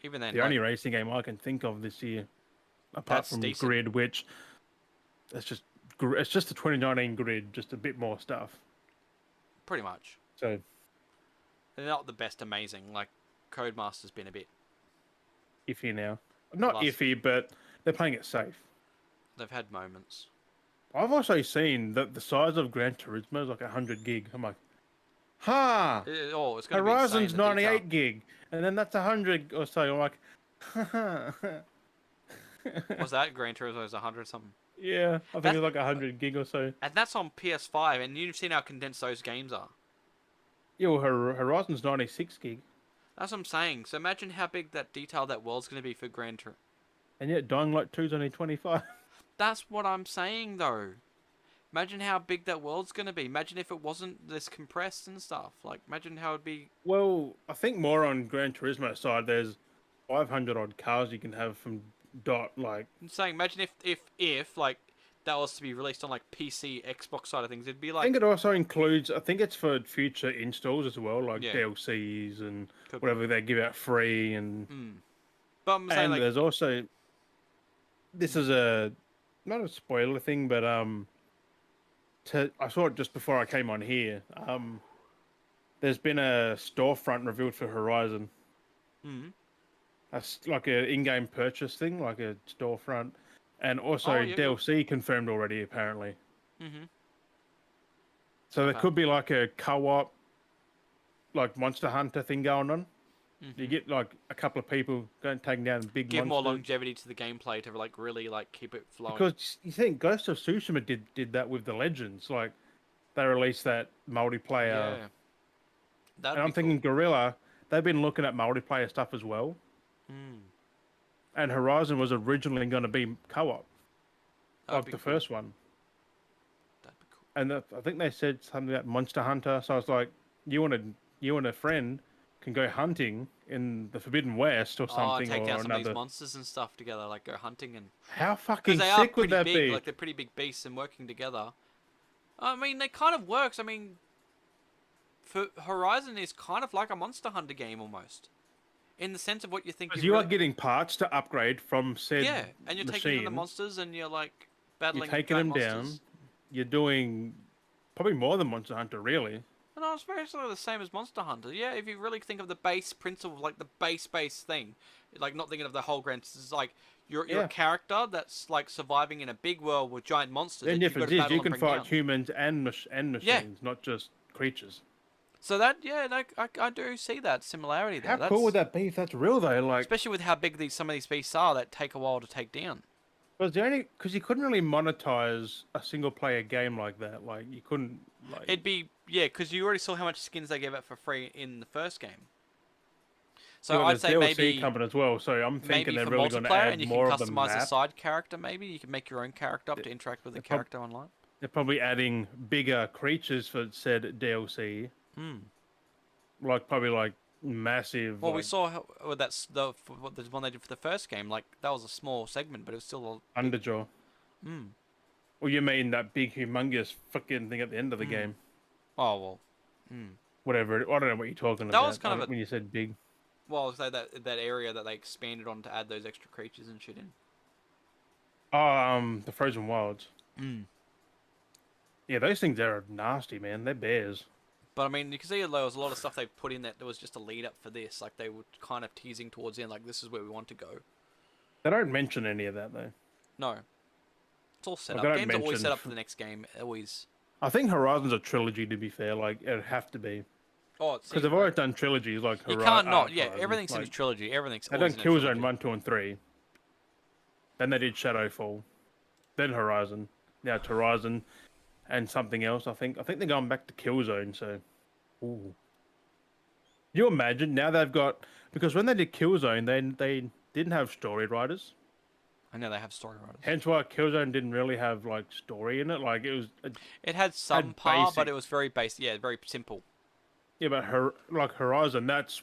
Even then, The only racing game I can think of this year, apart from decent. Grid, which... It's just the 2019 Grid, just a bit more stuff. Pretty much. So... They're not the best amazing, like... Codemaster's been a bit iffy now. Not iffy, but they're playing it safe. They've had moments. I've also seen that the size of Gran Turismo is like 100 gig. I'm like, ha! Oh, it's going to be Horizon's insane, 98 gig, and then that's 100 or so. I'm like, ha. Was that Gran Turismo's 100 something? Yeah, I think it's like 100 gig or so. And that's on PS5, and you've seen how condensed those games are. Yeah, well, Horizon's 96 gig. That's what I'm saying. So imagine how big that detail that world's going to be for Gran Turismo. And yet Dying Light 2's only 25. That's what I'm saying, though. Imagine how big that world's going to be. Imagine if it wasn't this compressed and stuff. Like, imagine how it'd be... Well, I think more on Gran Turismo side, there's 500 odd cars you can have from Dot, like... I'm saying, imagine if like, that was to be released on, like, PC, Xbox side of things. It'd be like... I think it also includes... I think it's for future installs as well, like Yeah. DLCs and Could whatever they give out free and... But I'm saying, And like... there's also... This is not a spoiler thing, but I saw it just before I came on here. There's been a storefront revealed for Horizon. That's like an in-game purchase thing, like a storefront, and also DLC confirmed already, apparently. So there could be like a co-op, like Monster Hunter thing going on. You get like a couple of people going taking down big Give monsters. more longevity to the gameplay to like really like keep it flowing. Because you think Ghost of Tsushima did that with the Legends, like they released that multiplayer. Yeah. And I'm thinking Guerrilla, they've been looking at multiplayer stuff as well. And Horizon was originally going to be co-op, like the first one. That'd be cool. And I think they said something about Monster Hunter. So I was like, you and a friend can go hunting in the Forbidden West or something, take or down some another. of these monsters and stuff together, like go hunting and. How fucking Because they sick are would that pretty big, be? like they're pretty big beasts and working together. I mean, they kind of works. I mean, for Horizon is kind of like a Monster Hunter game almost, in the sense of what you think. Because you are getting parts to upgrade from said and you're machine. taking on the monsters and you're like battling. You're taking them monsters. down. You're doing probably more than Monster Hunter, really. No, it's basically the same as Monster Hunter. Yeah, if you really think of the base principle, like the base thing, like not thinking of the whole grand, it's like you're a character that's like surviving in a big world with giant monsters. And difference is you can fight humans and machines, not just creatures. So that I do see that similarity there. How cool would that be if that's real though? Like, especially with how big some of these beasts are that take a while to take down. Because you couldn't really monetize a single player game like that. Like you couldn't. Like... It'd be because you already saw how much skins they gave out for free in the first game. So I'd say DLC maybe coming as well. So I'm thinking they're really going to multiplayer, add and you more can of the customize a map. side character. Maybe you can make your own character up to interact with the character online. They're probably adding bigger creatures for said DLC. Probably like massive. Well, we saw that's the one they did for the first game. Like that was a small segment, but it was still a Underjaw. Well, you mean that big, humongous fucking thing at the end of the game? Oh well. Whatever. I don't know what you're talking about. That was kind of when you said big. Well, say that area that they expanded on to add those extra creatures and shit in. Oh, the Frozen Wilds. Yeah, those things are nasty, man. They're bears. But I mean, you can see there was a lot of stuff they put in that was just a lead up for this. Like they were kind of teasing towards the end, like this is where we want to go. They don't mention any of that though. No, it's all set up. Games are always set up for the next game. Always. I think Horizon's a trilogy. To be fair, like it'd have to be. Oh, because they've always done trilogies like Horizon. You can't not. Yeah, everything's in a trilogy. Everything's. They done Killzone 1, 2, and 3. Then they did Shadowfall. Then Horizon. Now it's Horizon. And something else, I think. I think they're going back to Killzone, so... Ooh. you imagine now they've got, because when they did Killzone, they didn't have story writers. I know they have story writers. Hence why Killzone didn't really have like story in it. Like It had some had part, but basic. it was very basic. Yeah, very simple. Yeah, but like Horizon, that's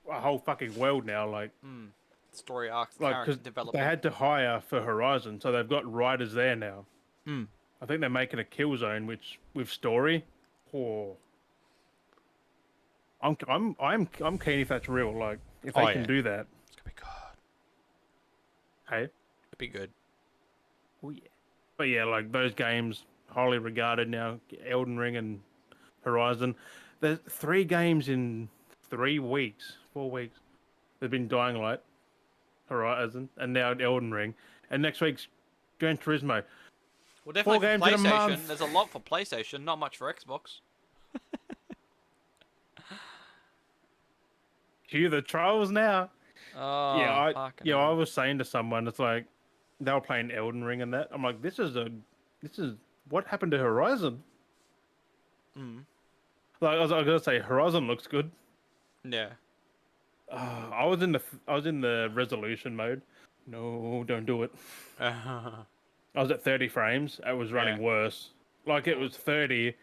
a whole fucking world now. Story arcs, Like character because they development. had to hire for Horizon, so they've got writers there now. Hmm. I think they're making a Killzone, which with story. Oh, I'm keen if that's real. Like if Oh they can yeah, do that. it's gonna be good. Hey. It'll be good. Oh yeah. But yeah, like those games, highly regarded now. Elden Ring and Horizon. There's 3 games in 3 weeks, 4 weeks. There's been Dying Light, Horizon, and now Elden Ring. And next week's Gran Turismo. Well, 4 definitely for games in a PlayStation. month. There's a lot for PlayStation, not much for Xbox. Cue the trolls now. Yeah, Oh, fucking I hell. was saying to someone, it's like they were playing Elden Ring and that. I'm like, this is what happened to Horizon. Mm. Like I was gonna say, Horizon looks good. Yeah. I was in the resolution mode. No, don't do it. yeah. I was at 30 frames. It was running worse. Like it was 30,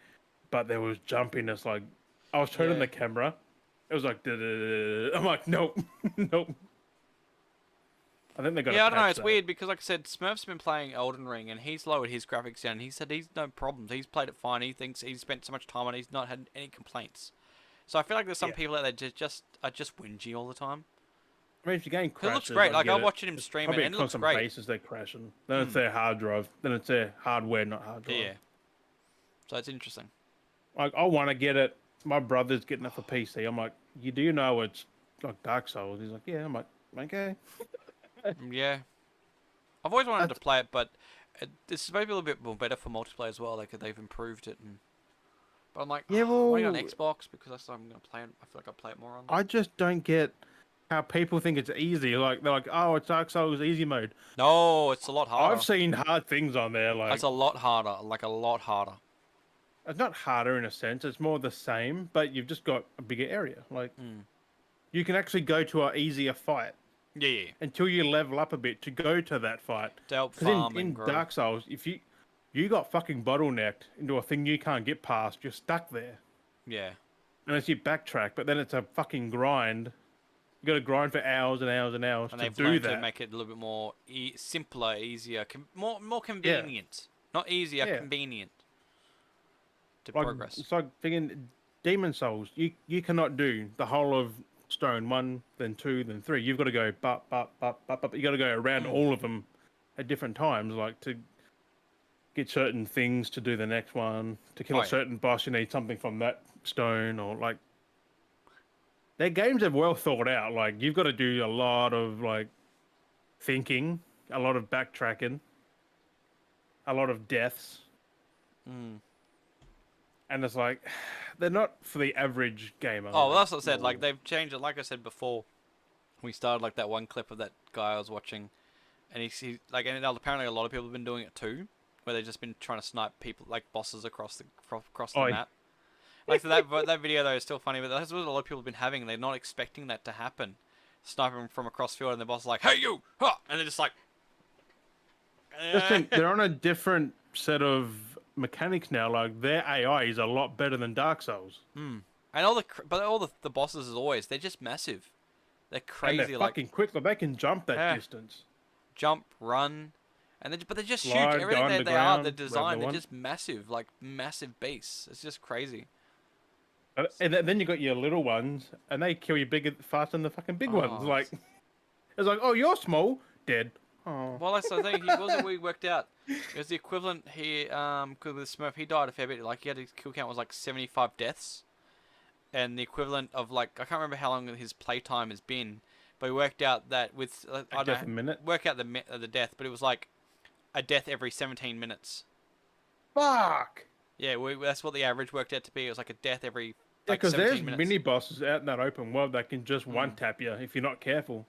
but there was jumpiness. Like I was turning Yeah. the camera. It was like, "Duh-duh-duh-duh." I'm like, nope, nope. I think they got to Yeah, I don't know. patch It's that. weird because, like I said, Smurf's been playing Elden Ring and he's lowered his graphics down. He said he's no problems. He's played it fine. He thinks he's spent so much time on it. He's not had any complaints. So I feel like there's some Yeah. people out there just are just whingy all the time. I mean, if your game 'Cause it looks crashes, great. I Like get I'm it. watching him It's stream it probably and at it looks constant great. basis they're crashing. Then it's Mm. their hard drive. Then it's their hardware, not hard drive. Yeah. So it's interesting. Like I want to get it. My brother's getting it for PC. I'm like, you do know it's like Dark Souls? He's like, yeah. I'm like, okay. Yeah. I've always wanted to That's, play it, but this is maybe a little bit more better for multiplayer as well. Like they've improved it, but I'm like, yeah, oh, why on well, Xbox? Because that's what I'm gonna play it. I feel like I play it more on. I just don't get how people think it's easy. Like they're like, oh, it's Dark Souls easy mode. No, it's a lot harder. I've seen hard things on there. It's Like a lot harder. Like a lot harder. it's not harder in a sense. It's more the same, but you've just got a bigger area. Like Mm. you can actually go to an easier fight Yeah, yeah. until you level up a bit to go to that fight. To help Because farm and in grow. Dark Souls, if you got fucking bottlenecked into a thing you can't get past, you're stuck there. Yeah. Unless you backtrack, but then it's a fucking grind. You got to grind for hours and hours and hours And to they've do learned that. to make it a little bit more simpler, easier, more Yeah, convenient. Not easier, yeah. convenient to Like progress. it's like thinking Demon Souls. You cannot do the whole of Stone 1, then 2, then 3. You've got to go but. You got to go around Mm. all of them at different times, like to get certain things to do the next one. To kill Oh a yeah. certain boss, you need something from that stone, or like their games are well thought out. Like you've got to do a lot of like thinking, a lot of backtracking, a lot of deaths, Mm. and it's like they're not for the average gamer. Oh, well, Like, that's what I said. Like no. they've changed it. Like I said before, we started like that one clip of that guy I was watching, and he like, and apparently a lot of people have been doing it too, where they've just been trying to snipe people like bosses across the Oh, map. Like so that video though is still funny, but that's what a lot of people have been having. They're not expecting that to happen. Sniping from across field, and the boss is like, "Hey you!" Huh! And they're just like, just think they're on a different set of mechanics now. Like their AI is a lot better than Dark Souls, and all the bosses as always, they're just massive. They're and they're crazy, like fucking quick. Like they can jump that yeah, distance, jump, run, and but they're just huge. slide, go Everything they are, underground, the wherever design, they they're want. just massive, like massive beasts. It's just crazy. And then you got your little ones, and they kill you bigger, faster than the fucking big ones. Oh, Like it's like, oh, you're small, dead. Oh, well, that's the thing. He wasn't. We worked out. It was the equivalent. Cause with Smurf, he died a fair bit. Like he had his kill count was like 75 deaths, and the equivalent of like I can't remember how long his playtime has been, but we worked out that with I death don't a know, minute. work out the death, but it was like a death every 17 minutes. Fuck. Yeah, that's what the average worked out to be. It was like a death every Yeah, like because there's 17 minutes. mini bosses out in that open world that can just one tap you if you're not careful.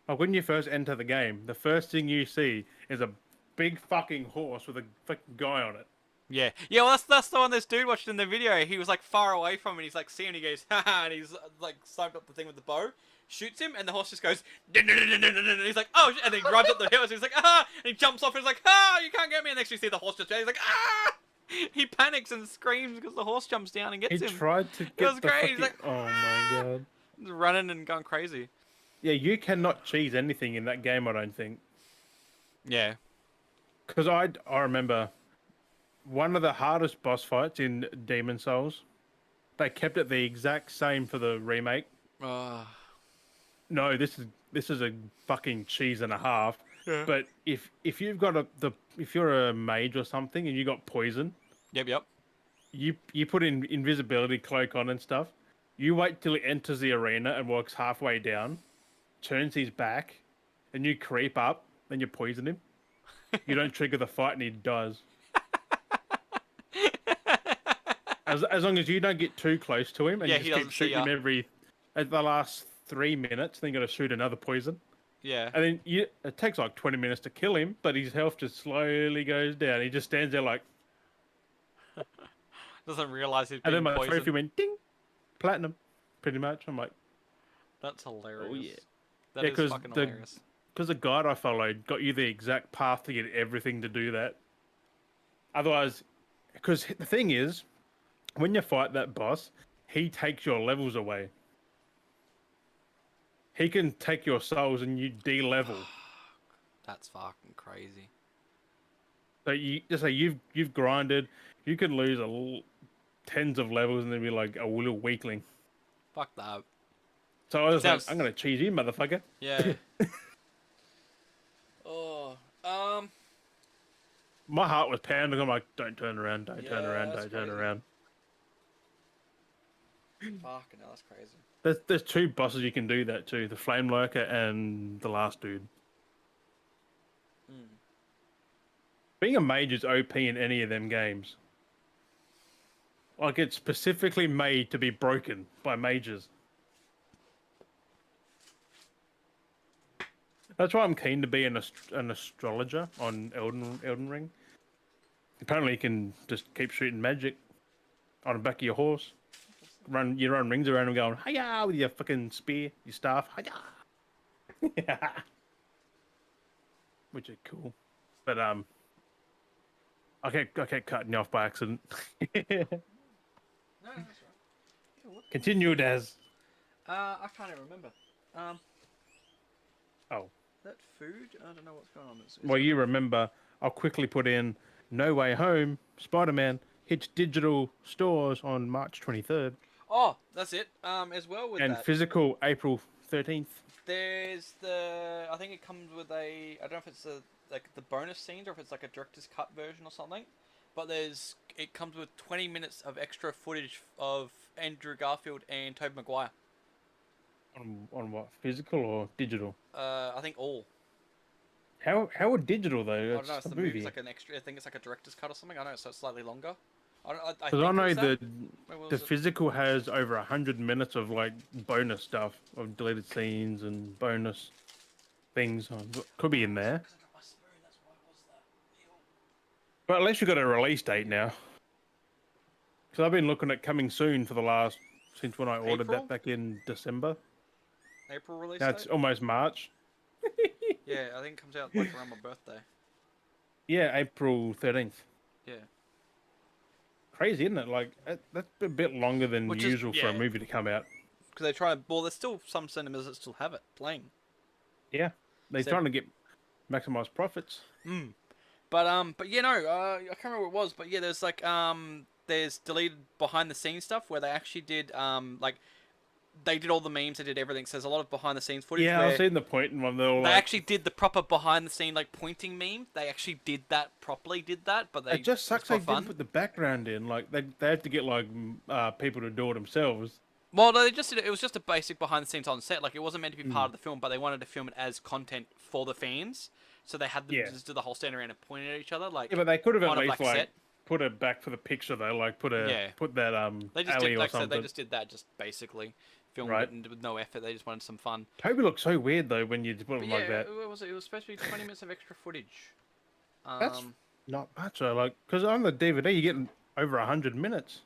Like when you first enter the game, the first thing you see is a big fucking horse with a fucking guy on it. Yeah. Yeah, well, that's the one this dude watched in the video. He was like far away from him and he's like seeing, he goes, haha, and he's like sniped up the thing with the bow, shoots him, and the horse just goes, dun, dun, dun, dun, dun, dun, and he's like, oh, and then he drives up the hill, and he's like, ah, and he jumps off and he's like, ah, you can't get me, and next you see the horse just, he's like, ah, he panics and screams because the horse jumps down and He gets him. tried to It get was the great. fucking... He's like, Oh my ah, god. just running and going crazy. Yeah, you cannot cheese anything in that game, I don't think. Yeah. Because I remember one of the hardest boss fights in Demon Souls. They kept it the exact same for the remake. No, this is a fucking cheese and a half. Yeah. But if you've got if you're a mage or something and you got poison, Yep. you put in invisibility cloak on and stuff. You wait till he enters the arena and walks halfway down, turns his back, and you creep up, then you poison him. You don't trigger the fight and he dies. As long as you don't get too close to him and Yeah, you he just keep doesn't see shooting ya. him at the last 3 minutes, then you got to shoot another poison. Yeah. And then it takes like 20 minutes to kill him, but his health just slowly goes down. He just stands there like... Doesn't realize he's And being then my poisoned. trophy went ding! Platinum. Pretty much. I'm like... That's hilarious. Oh, yeah. That Yeah, is 'cause fucking the- hilarious. Because the guide I followed got you the exact path to get everything to do that. Otherwise... Because the thing is, when you fight that boss, he takes your levels away. He can take your souls and you de-level. That's fucking crazy. So you just say you've grinded, you can lose tens of levels and then be like a little weakling. Fuck that. So I was Sounds- like, I'm gonna cheese you, motherfucker. Yeah. Oh. My heart was pounding. I'm like, don't turn around, don't turn Yeah, around, that's don't turn crazy. around. Fucking hell, that's crazy. There's two bosses you can do that to: the Flame Lurker and the last dude. Mm. Being a mage is OP in any of them games. Like, it's specifically made to be broken by mages. That's why I'm keen to be an astrologer on Elden Ring. Apparently, you can just keep shooting magic on the back of your horse. You run rings around and going, hiya, with your fucking spear, your staff, hiya. Which is cool. But, I kept cutting you off by accident. No, that's right. Yeah, what? Continue, Daz. I can't even remember. Oh. That food? I don't know what's going on. Well, you remember, I'll quickly put in No Way Home, Spider-Man hits digital stores on March 23rd. Oh, that's it. As well with And that, physical April 13th. there's I think it comes with I don't know if it's the bonus scenes or if it's like a director's cut version or something. But it comes with 20 minutes of extra footage of Andrew Garfield and Tobey Maguire. On what? Physical or digital? I think all. How would digital though? I don't It's know. It's a the movie. movie's like an extra. I think it's like a director's cut or something. I know, so it's slightly longer. I Because think I know it was that. the Wait, what was it? physical has over 100 minutes of like bonus stuff, of deleted scenes and bonus things. Could be in there. But at least you got a release date now. Because I've been looking at coming soon since when I ordered April? that back in December. April release Now date? it's almost March. Yeah, I think it comes out like around my birthday. Yeah, April 13th. Yeah. Crazy, isn't it? Like, that's a bit longer than Which is- usual for a yeah. movie to come out. Because they try. Well, there's still some cinemas that still have it playing. Yeah. They're So- trying to get maximize profits. But you know, I can't remember what it was, but yeah, there's there's deleted behind the scenes stuff where they actually did they did all the memes, they did everything. So there's a lot of behind the scenes footage. Yeah, where I've seen the point in one. They're all they like, actually did the proper behind the scene pointing meme. They actually did that properly. But they it just sucks it's they for fun. didn't put the background in. Like, they have to get people to do it themselves. Well, no, they just did it. It was just a basic behind the scenes on set. Like, it wasn't meant to be part of the film, but they wanted to film it as content for the fans. So they had them Yeah. just do the whole stand around and point at each other. Like, Yeah, but they could have at on a least black set. put it back for the picture though. Like put Yeah. that They just alley did, or like I said, something. they just did that, just basically filmed Right. it and with no effort. They just wanted some fun. Toby looks so weird though when you put But him yeah, like that. it was supposed to be 20 minutes of extra footage. That's Not much. I like because on the DVD you're getting over 100 minutes.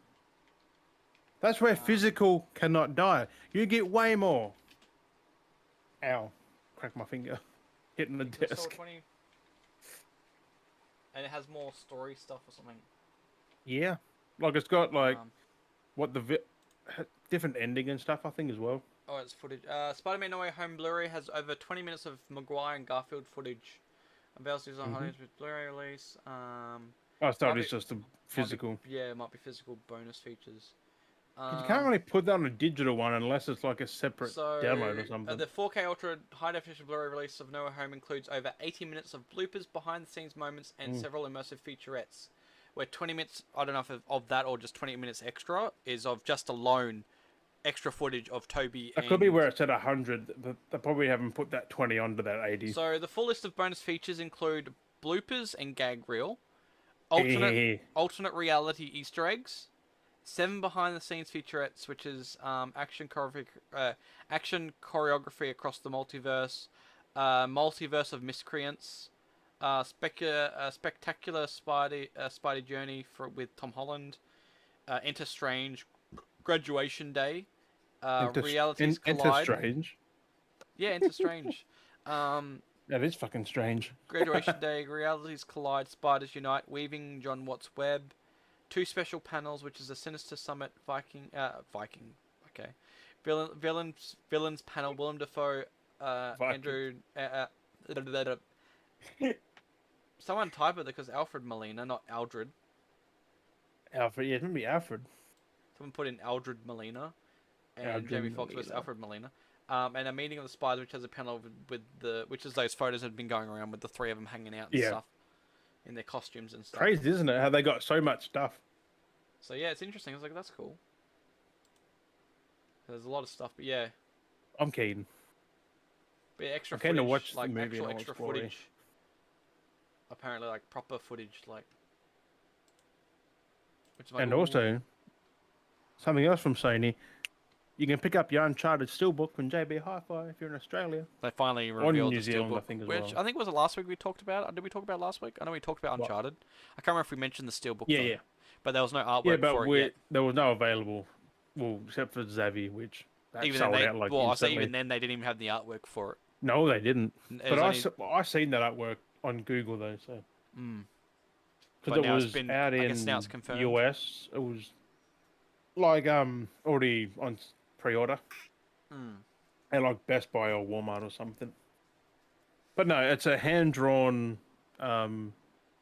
That's where physical cannot die. You get way more. Ow! Crack my finger. Hitting the Because it's still desk. 20, and it has more story stuff or something. Yeah, like it's got like Um, what different ending and stuff. I think as well. oh, it's footage. Spider-Man No Way Home Blu-ray has over 20 minutes of Maguire and Garfield footage. Available on Mm-hmm. holidays with Blu-ray release. I Might thought be, it's just a might be, physical. yeah, it might be physical bonus features. 'Cause you can't Um, really put that on a digital one unless it's like a separate download so or something. the 4K Ultra High Definition Blu-ray release of No Way Home includes over 80 minutes of bloopers, behind-the-scenes moments, and several immersive featurettes. Where 20 minutes, I don't know if of that or just 20 minutes extra, is of just alone extra footage of Toby It and... could be where it's at 100. But they probably haven't put that 20 onto that 80. So the full list of bonus features include bloopers and gag reel, Eh, alternate reality Easter eggs, 7 behind the scenes featurettes, which is action choreography across the multiverse, multiverse of miscreants, spectacular Spidey journey with Tom Holland, Enter Strange, Graduation Day, Realities Enter Collide. strange. Yeah, Enter Strange. Um, That is fucking strange. Graduation Day, Realities Collide, Spiders Unite, Weaving John Watts' Web, 2 special panels, which is a Sinister Summit Viking, okay, villains panel, Willem Dafoe, Viking. Andrew, someone type it because Alfred Molina, not Aldred. Alfred, yeah, maybe Alfred. Someone put in Aldred Molina, and Aldrin Jamie Foxx was Molina. Alfred Molina. And a meeting of the spies, which has a panel which is those photos that have been going around with the 3 of them hanging out and Yeah. stuff, in their costumes and stuff. Crazy, isn't it? How they got so much stuff. So yeah, it's interesting. I was like, that's cool. There's a lot of stuff, but yeah, I'm keen. extra I'm keen footage, to watch the like movie actual in all extra its glory. footage. Apparently, like proper footage, like. Which is like, And ooh. also, something else from Sony. You can pick up your Uncharted Steelbook from JB Hi-Fi if you're in Australia. They finally Or revealed New the Zealand, I steelbook, think, as which well. I think was it last week we talked about. Did we talk about last week? I know we talked about What? Uncharted. I can't remember if we mentioned the steelbook Yeah, though. yeah. But there was no artwork Yeah, but for it yet. there was no available, well, except for Xavi, which that Even sold then, out like I say instantly. even then they didn't even have the artwork for it. No, they didn't. It But was only... I seen that artwork on Google though, so But because it now it's was been, out I guess in now it's confirmed. US, it was like already on pre-order at like Best Buy or Walmart or something. But no, it's a hand-drawn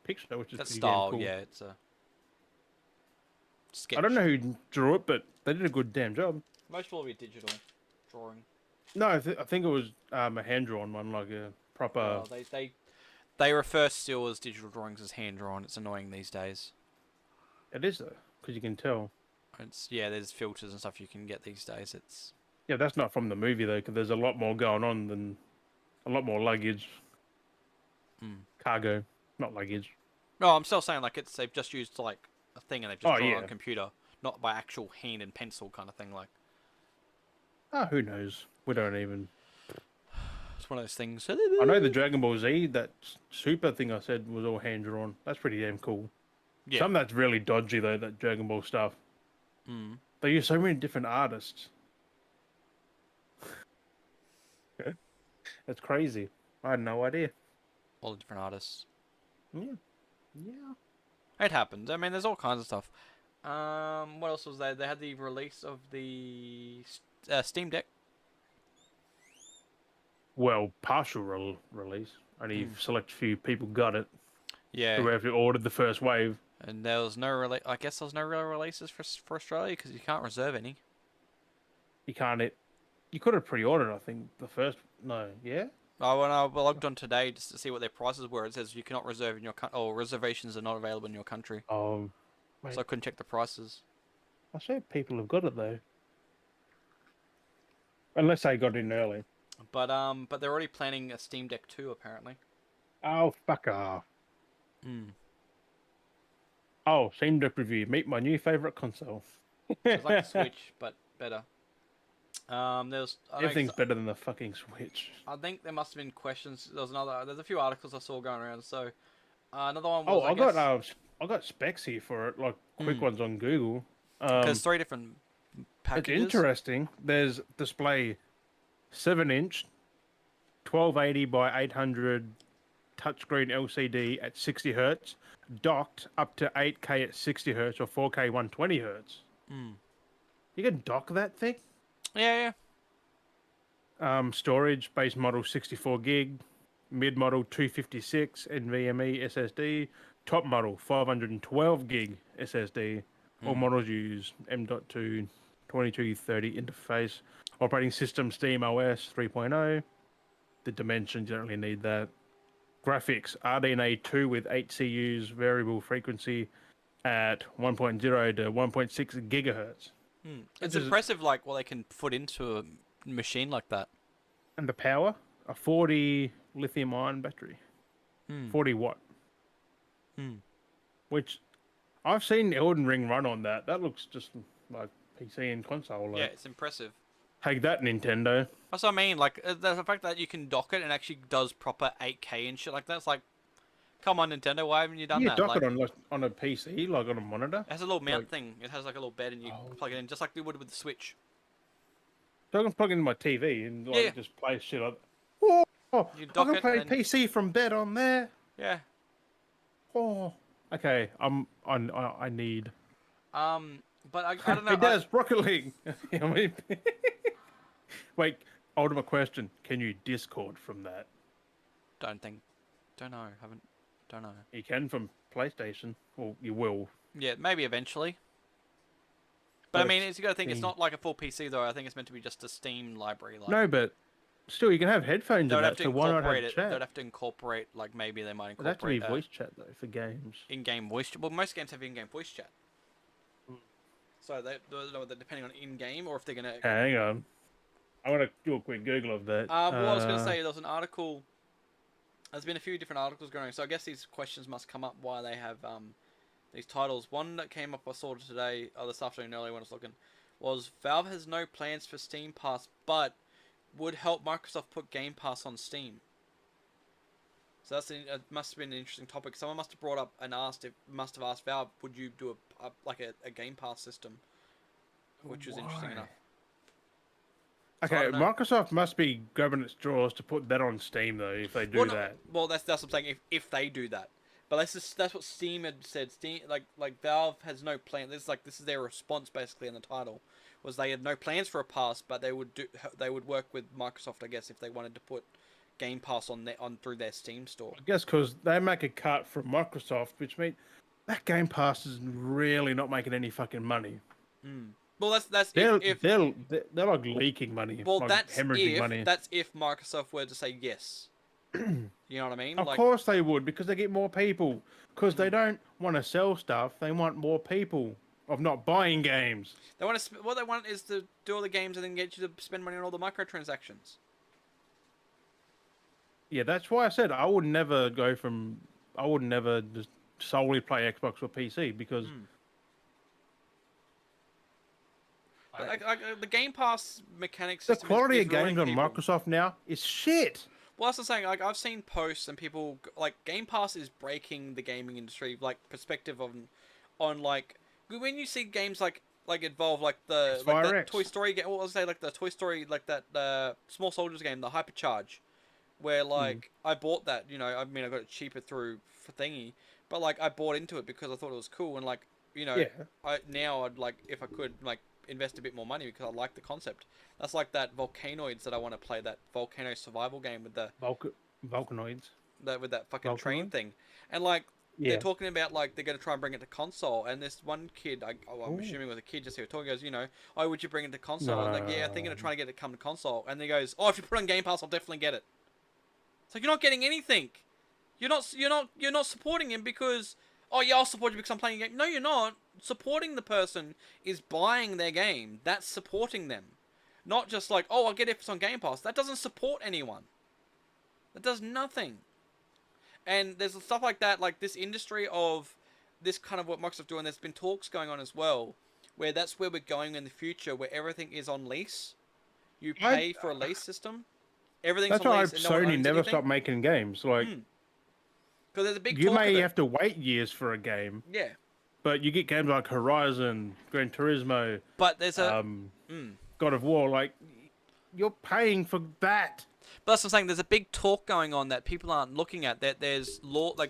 picture, which is That pretty style, damn cool. yeah, it's a sketch. I don't know who drew it, but they did a good damn job. Most will be digital drawing. No, I think it was a hand-drawn one, like a proper. Well, they refer still as digital drawings as hand drawn. It's annoying these days. It is though, because you can tell. It's there's filters and stuff you can get these days. It's Yeah, that's not from the movie though, because there's a lot more going on than a lot more luggage, cargo, not luggage. no, I'm still saying like they've just used like a thing and they've just drawn it on Yeah. a computer, not by actual hand and pencil kind of thing. Like Who knows? We don't even. it's one of those things. I know the Dragon Ball Z, that super thing I said was all hand drawn. That's pretty damn cool. Yeah. Some that's really dodgy though, that Dragon Ball stuff. They use so many different artists. That's crazy. I had no idea. All the different artists. Yeah. Yeah. It happens. I mean, there's all kinds of stuff. What else was there? They had the release of the Steam Deck. Well, partial release. Only select few people got it. Yeah. Whoever ordered the first wave. And there was no I guess there was no real releases for Australia because you can't reserve any. You can't. You could have pre-ordered, I think, the first. No, yeah. Oh, when I logged on today just to see what their prices were, it says you cannot reserve in your or reservations are not available in your country. Oh, wait. So I couldn't check the prices. I say people have got it though. Unless they got in early. But they're already planning a Steam Deck 2 apparently. Oh, fuck off. Oh, Steam Deck review. Meet my new favorite console. So it's like the Switch, but better. Everything's better than the fucking Switch. I think there must have been questions. There's a few articles I saw going around. So, Another one Oh, was, I guess, I got specs here for it, like quick mm, ones on Google. because 3 different It's packages. interesting. There's display 7-inch, 1280 by 800 touchscreen LCD at 60 hertz, docked up to 8K at 60 hertz or 4K 120 hertz. Mm. You can dock that thing. Yeah, Storage base model 64 gig, mid model 256 NVMe SSD, top model 512 gig SSD. yeah. All models use M.2 2230 interface. Operating system Steam OS 3.0. The dimensions, you don't really need that. Graphics RDNA 2 with 8 CUs, variable frequency at 1.0 to 1.6 gigahertz. It's Which is, impressive, like what they can put into a machine like that. and the power, a 40 lithium ion battery, Hmm. 40 watt, Hmm. which I've seen Elden Ring run on that. That looks just like PC and console. Yeah, Like, it's impressive. take that, Nintendo. That's what I mean. Like the fact that you can dock it and actually does proper 8K and shit like that. It's like, come on, Nintendo, why haven't you done You that? dock Like, it on a PC, like on a monitor. it has a little mount Like, thing. It has like a little bed and you oh. plug it in, just like you would with the Switch. So I can plug it in my TV and Yeah, like just play shit up. Oh, I you dock can it play and then PC from bed on there. yeah. Oh, okay. I need. But I don't know. It does Rocket League. I mean, wait. Ultimate question: can you Discord from that? Don't think. Don't know. Haven't. Don't know. You can from PlayStation. Well, you will. Yeah, maybe eventually. But I But mean, it's you got to think it's Steam. not like a full PC though. I think it's meant to be just a Steam library. Like No, but still, you can have headphones they in would have that. to So why not incorporate have it. chat? They'd have to incorporate like maybe they might It'd have to be incorporate voice chat though for games. in-game voice. Well, most games have in-game voice chat. So they don't know whether depending on in-game or if they're gonna. Hang on. I want to do a quick Google of that. Well, I was gonna say there was an article. There's been a few different articles going on, so I guess these questions must come up why they have these titles. One that came up I saw today, this afternoon earlier when I was looking, was Valve has no plans for Steam Pass, but would help Microsoft put Game Pass on Steam. So that's it must have been an interesting topic. Someone must have brought up and must have asked Valve, would you do a Game Pass system, which was interesting Why? enough. So I Okay, don't know. Microsoft must be grabbing its drawers to put that on Steam though. If they do Well, no, that, well, that's what I'm saying. If they do that, but that's what Steam had said. Steam like Valve has no plan. This is their response basically in the title, was they had no plans for a pass, but they would work with Microsoft, I guess, if they wanted to put Game Pass on through their Steam store. I guess because they make a cut from Microsoft, which means that Game Pass is really not making any fucking money. Well, that's They're if they're they're like leaking money, well like hemorrhaging money. that's if Microsoft were to say yes. You know what I mean? Of Like, course they would, because they get more people. Because they don't want to sell stuff; they want more people of not buying games. they want to. What they want is to do all the games and then get you to spend money on all the microtransactions. Yeah, that's why I said I would never go from. I would never just solely play Xbox or PC because Like the Game Pass mechanics. the System quality is of games ruining on people. Microsoft now is shit. Well, that's the saying. Like I've seen posts and people like Game Pass is breaking the gaming industry. Like perspective on like when you see games like involve like the Fire that X. Toy Story game. What was I say like the Toy Story like that Small Soldiers game, the Hypercharge, where like I bought that. You know, I mean I got it cheaper through for thingy, but like I bought into it because I thought it was cool and like Yeah. I'd like if I could like invest a bit more money because I like the concept. That's like that Volcanoids that I want to play, that volcano survival game with the Vulcanoids. with that fucking train Volcanoid? thing, and like Yeah. they're talking about like they're gonna try and bring it to console. And this one kid, I'm Ooh. assuming was a kid, just here talking, goes, oh, would you bring it to console? I'm like, yeah, I'm thinking of No. trying to get it to come to console. And he goes, oh, if you put it on Game Pass, I'll definitely get it. It's like you're not getting anything. You're not supporting him because oh yeah, I'll support you because I'm playing a game. No, you're not. Supporting the person is buying their game. That's supporting them. Not just like, oh, I'll get it if it's on Game Pass. That doesn't support anyone. That does nothing. And there's stuff like that, like this industry of this kind of what Microsoft doing. There's been talks going on as well, where that's where we're going in the future, where everything is on lease. You pay for a lease system. Everything's That's on why lease, and no one Sony owns never anything. stopped making games. Like Because there's a big You talk of may it. have to wait years for a game, Yeah. but you get games like Horizon, Gran Turismo, But there's a... um, Mm. God of War. Like, you're paying for that. But that's what I'm saying. There's a big talk going on that people aren't looking at. That there's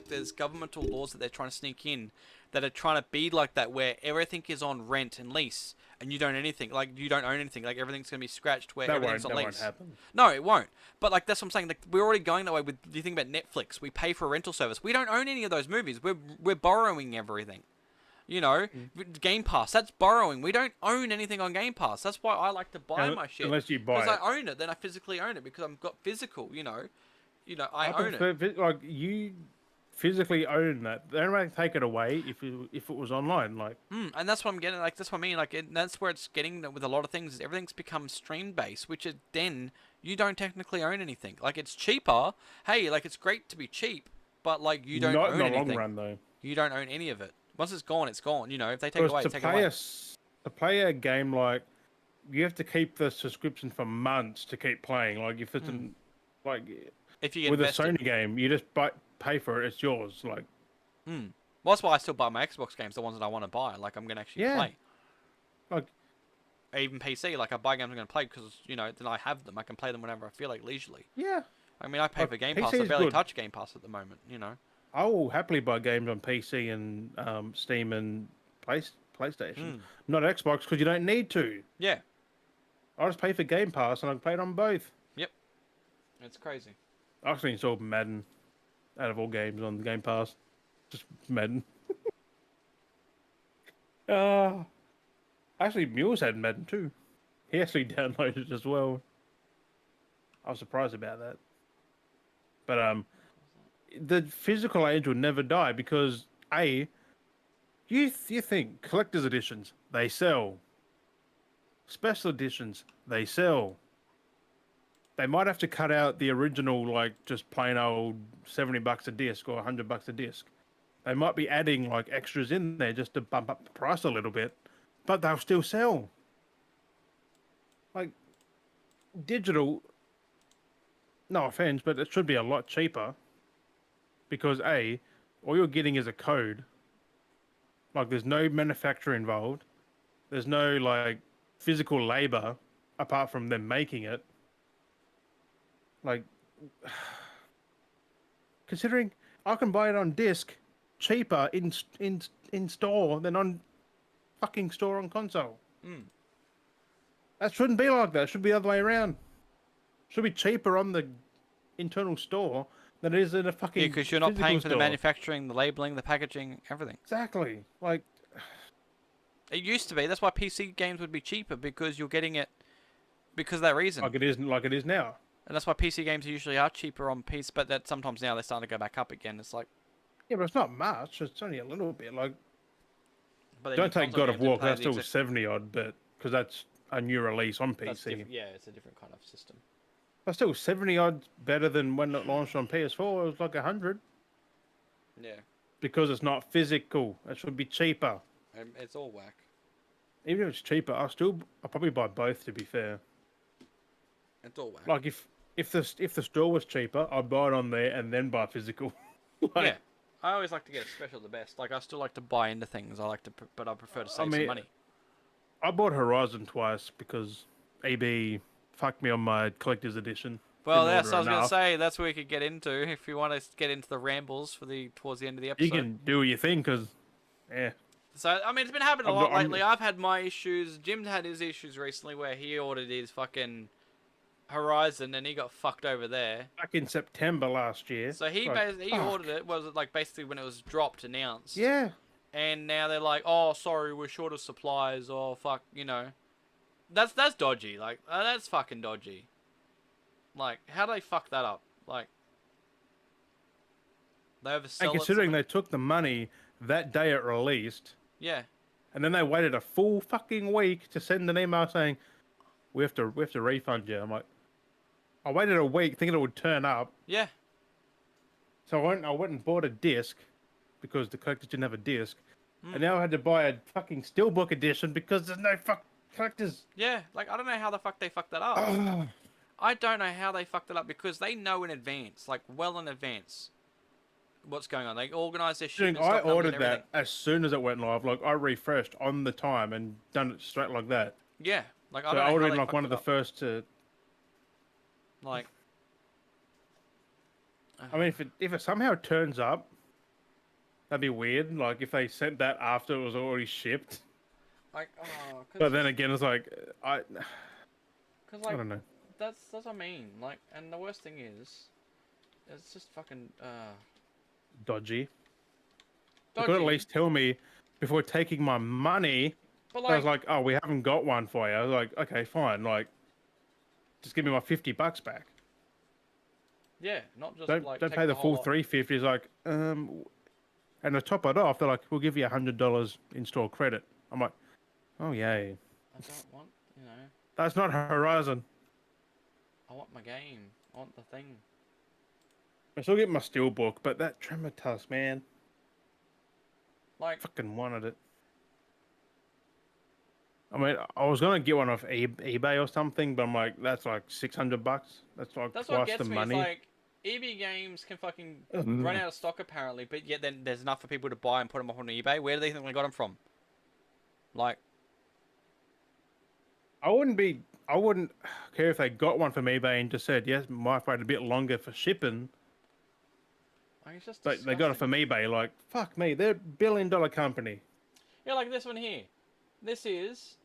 there's governmental laws that they're trying to sneak in, that are trying to be like that, where everything is on rent and lease, and you don't own anything. Like you don't own anything. Like everything's gonna be scratched, where everything's on That won't lease. happen. No, it won't. But like that's what I'm saying. Like we're already going that way. With you think about Netflix, we pay for a rental service. We don't own any of those movies. We're borrowing everything. You know, Game Pass, that's borrowing. We don't own anything on Game Pass. That's why I like to buy my shit. Unless you buy Because it. I own it, then I physically own it because I've got physical, I own it. prefer, like, you physically own that. They don't take it away if it was online. Like, And that's what I'm getting. Like that's what I mean. Like that's where it's getting with a lot of things. Is everything's become stream based, which is then you don't technically own anything. Like it's cheaper. Hey, like it's great to be cheap, but like you don't not own in the anything. long run though. You don't own any of it. Once it's gone, it's gone. You know, if they take it away, Because take it away. to play a game, like, you have to keep the subscription for months to keep playing. Like, if it's like If you get with a invested. Sony game, you just pay for it. It's yours. Like, Well, that's why I still buy my Xbox games, the ones that I want to buy. Like I'm gonna actually play. like Even PC, like I buy games I'm gonna play because then I have them. I can play them whenever I feel like leisurely. yeah. I mean, I pay Like, for Game PC Pass. I is barely good. touch Game Pass at the moment. You know. I will happily buy games on PC and Steam and PlayStation, not Xbox, because you don't need to. Yeah. I just pay for Game Pass and I can play it on both. Yep. It's crazy. I actually installed Madden out of all games on the Game Pass. Just Madden. Actually, Mules had Madden too. He actually downloaded it as well. I was surprised about that. But the physical age will never die because you think collector's editions, they sell. Special editions, they sell. They might have to cut out the original, like just plain old $70 a disc or $100 a disc. They might be adding like extras in there just to bump up the price a little bit, but they'll still sell. Like, digital, no offense, but it should be a lot cheaper because all you're getting is a code. Like, there's no manufacturer involved. There's no like physical labor apart from them making it. Like, considering I can buy it on disc cheaper in store than on fucking store on console. That shouldn't be like that. It should be the other way around. It should be cheaper on the internal store than it is in a fucking because you're not physical paying for the store. manufacturing, the labeling, the packaging, everything. Exactly. Like, It used to be. That's why PC games would be cheaper because you're getting it because of that reason. like it is now. And that's why PC games usually are cheaper on PC, but that sometimes now they're starting to go back up again. It's like, Yeah, but it's not much. It's only a little bit. Like, but then don't your take console God of games War play 'cause that's the still exact- 70 odd, but because that's a new release on that's PC. yeah, it's a different kind of system. But still, 70 odd better than when it launched on PS4. It was like 100 Yeah, because it's not physical. It should be cheaper. it's all whack. Even if it's cheaper, I'll probably buy both. To be fair, It's all whack. like if the store was cheaper, I'd buy it on there and then buy physical. Like, Yeah, I always like to get a special the best. Like I still like to buy into things. I like to, but I prefer to save some money. I bought Horizon twice because EB fucked me on my collector's edition. Well, Didn't that's order what I was gonna enough. say. That's where we could get into if you want to get into the rambles for towards the end of the episode. You can do what you think because, yeah. So I mean, it's been happening a lot I'm- lately. I've had my issues. Jim's had his issues recently where he ordered his fucking Horizon and he got fucked over there. Back in September last year. So he Like, he fuck. ordered it. Was it like basically when it was dropped, announced? Yeah. And now they're like, oh, sorry, we're short of supplies. Or fuck, that's dodgy. Like that's fucking dodgy. Like how do they fuck that up? Like they oversell And it. considering they took the money that day it released, Yeah. and then they waited a full fucking week to send an email saying, we have to refund you. I'm like, I waited a week thinking it would turn up. Yeah. So I went and bought a disc because the collectors didn't have a disc. And now I had to buy a fucking Steelbook edition because there's no collectors. Yeah. Like I don't know how the fuck they fucked that up. Oh, I don't know how they fucked it up because they know in advance, like well in advance. what's going on. They organise their Dude, shipment I stock numbers and ordered everything. that as soon as it went live. Like, I refreshed on the time and done it straight like that. Yeah, like I So don't I know would how have they been like fucked one of it the up. first to. Like, I mean, if it somehow turns up, that'd be weird. Like if they sent that after it was already shipped. like, oh, But then again, it's like cause I like, don't know. that's what I mean. Like, and the worst thing is, it's just fucking Dodgy. They could at dodgy. least tell me before taking my money. But I was like, like, oh, we haven't got one for you. I was like, okay, fine. Like, just give me my $50 back. yeah, not just like Don't pay take the the whole full lot. $350. It's like, and to top it off, they're like, we'll give you $100 in-store credit. I'm like, oh yay. I don't want, you know, That's not Horizon. I want my game. I want the thing. I still get my Steelbook, but that Trematus, man, Like, fucking wanted it. I mean, I was gonna get one off eBay or something, but I'm like, that's like $600. That's like that's what twice the gets me. Is money. like, EB Games can fucking run Ugh. out of stock apparently, but yet then there's enough for people to buy and put them up on eBay. Where do they think they got them from? Like, I wouldn't care if they got one from eBay and just said, yes, might wait a bit longer for shipping, it's just but they got it disgusting. from eBay. Like, fuck me, they're $1 billion company. Yeah, like this one here. This is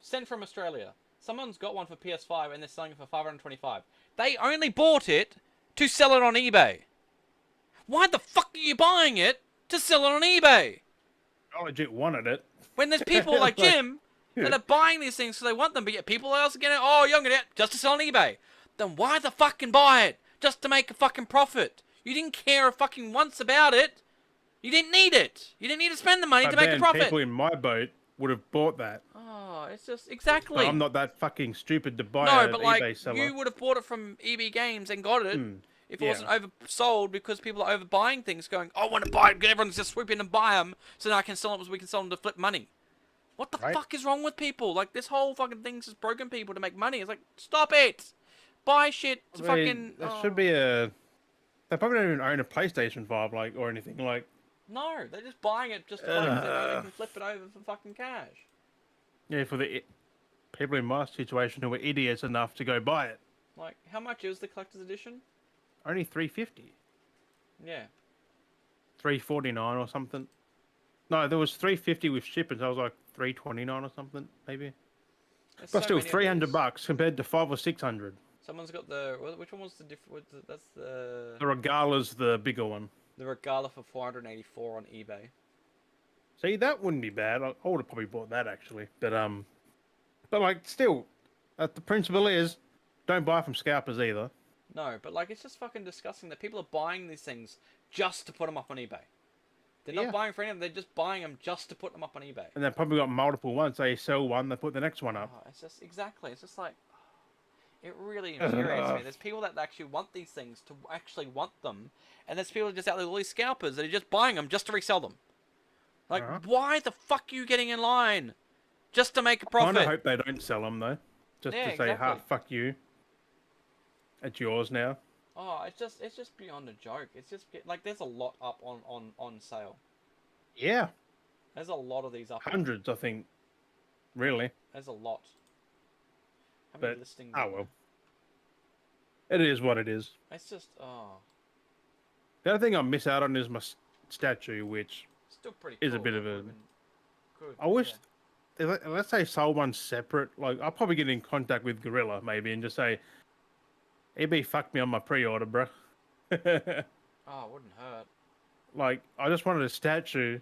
sent from Australia. Someone's got one for PS5 and they're selling it for 525. They only bought it to sell it on eBay. Why the fuck are you buying it to sell it on eBay? I legit wanted it. When there's people like Like, Jim that are buying these things because they want them, but yet people else are getting, oh, you're gonna get it just to sell on eBay. Then why the fucking buy it? Just to make a fucking profit. You didn't care a fucking once about it. You didn't need it. You didn't need to spend the money to but make a then profit. people in my boat would have bought that. Oh, it's just But exactly. I'm not that fucking stupid to buy No, an but like eBay seller. you would have bought it from EB Games and got it Hmm. if it Yeah. wasn't oversold because people are overbuying things, going, "I want to buy it." Everyone's just swoop in and buy them, so now I can sell them. So we can sell them to flip money. What the Right. fuck is wrong with people? Like this whole fucking thing's just broken people to make money. It's like, stop it. Buy shit to I mean, fucking. there Oh. should be a. They probably don't even own a PlayStation 5, like, or anything. Like, No, they're just buying it just to like so they can flip it over for fucking cash. yeah, for the people in my situation who were idiots enough to go buy it. Like, how much is the collector's edition? Only 350, Yeah. 349 or something. No, there was 350 with shipping. So I was like 329 or something, maybe. There's But so still, many of $300 these. compared to 500 or 600. Someone's got the which one was the different? That's the The Regala's the bigger one. Regala for 484 on eBay. See, that wouldn't be bad. I would have probably bought that actually. But like, still, the principle is, don't buy from scalpers either. No, but like it's just fucking disgusting that people are buying these things just to put them up on eBay. They're not Yeah. buying for anything. They're just buying them just to put them up on eBay. And they've probably got multiple ones. They sell one, they put the next one up. Oh, it's just exactly. It's just like it really infuriates me. There's people that actually want these things to actually want them, and there's people just out there, all these scalpers that are just buying them just to resell them. Like, why the fuck are you getting in line? Just to make a I profit. kind of hope they don't sell them though, just Yeah, to say, exactly. "Ha, fuck you, it's yours now." Oh, it's just beyond a joke. It's just like there's a lot up on sale. Yeah, There's a lot of these up. hundreds, I think. Really, There's a lot. How many but listings? oh well. It is what it is. It's just The other thing I miss out on is my statue, which still pretty. is cool. a bit of It a. would've been good. I wish. Let's say sold one separate. Like, I'll probably get in contact with Gorilla maybe and just say, "EB fucked me on my pre-order, bro." Oh, it wouldn't hurt. Like, I just wanted a statue.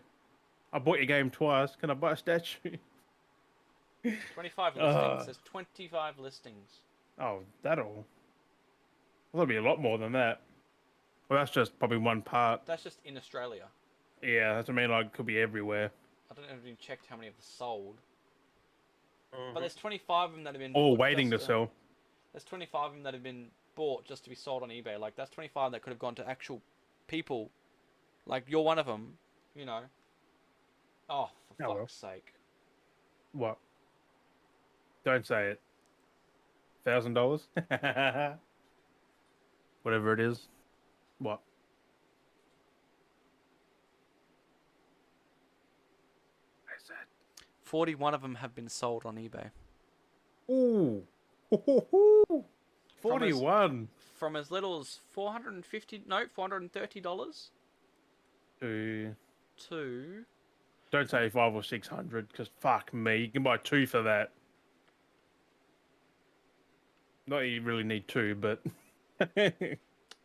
I bought your game twice. Can I buy a statue? 25 listings. There's 25 listings. Oh, that'll. There'll be a lot more than that. Well, that's just probably one part. That's just in Australia. Yeah, that's what I mean. Like, could be everywhere. I don't know if you checked how many have sold. But there's 25 of them that have been. All bought waiting to just, sell. There's 25 of them that have been bought just to be sold on eBay. Like that's 25 that could have gone to actual people. Like you're one of them, you know. Oh, for Oh, well. fuck's sake! What? Don't say it. $1,000? Whatever it is. What? 41 of them have been sold on eBay. Ooh. From as- 41. From as little as $430 To to don't say 500 or 600, because fuck me, you can buy 2 for that. Not that you really need 2, but how do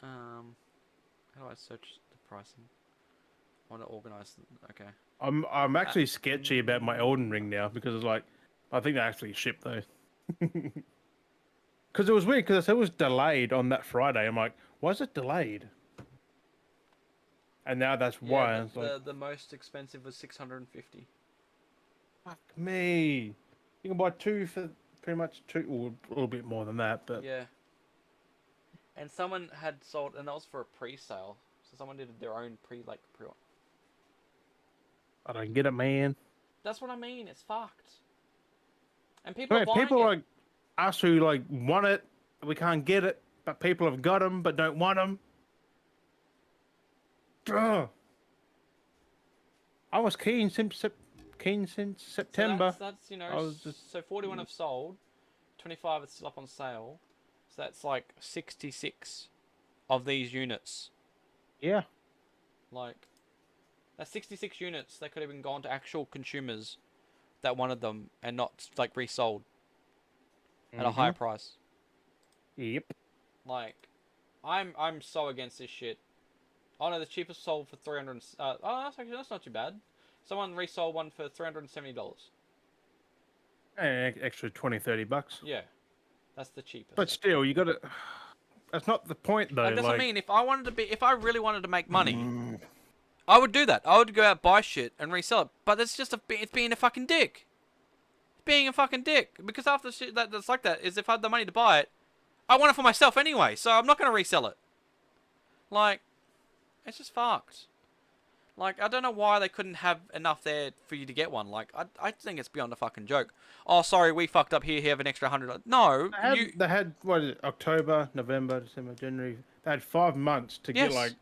I search the pricing? I want to organize. Okay. I'm actually sketchy about my Elden Ring now because it's like I think they actually shipped though. Because it was weird because it was delayed on that Friday. I'm like, why is it delayed? And now that's why. Yeah, It's like, the most expensive was 650. fuck me. You can buy 2 for pretty much 2, or a little bit more than that. But Yeah. And someone had sold, and that was for a pre-sale. So someone did their own pre. I don't get it, man. That's what I mean. It's fucked. And people are Right, buying people it. like us who like want it, we can't get it, but people have got them but don't want them. Ugh. I was keen since September. So that's I was just 41 have sold, 25 is still up on sale. So that's like 66 of these units. yeah. Like, that's 66 units that could have been gone to actual consumers that wanted them and not like resold at a higher price. Yep. Like, I'm so against this shit. Oh no, the cheapest sold for 300. Oh, that's not too bad. Someone resold one for $370. And extra 20-30 bucks. Yeah, that's the cheapest. But still, you got to. That's not the point though. Like that's what I Like, mean. If I really wanted to make money, I would do that. I would go out buy shit and resell it. But it's being a fucking dick. It's being a fucking dick because half the shit that's like that is if I had the money to buy it, I want it for myself anyway. So I'm not gonna resell it. Like, it's just fucked. Like, I don't know why they couldn't have enough there for you to get one. Like, I think it's beyond a fucking joke. Oh, sorry, we fucked up here. You have an extra $100. No, they had what is it? October, November, December, January. They had 5 months to get like.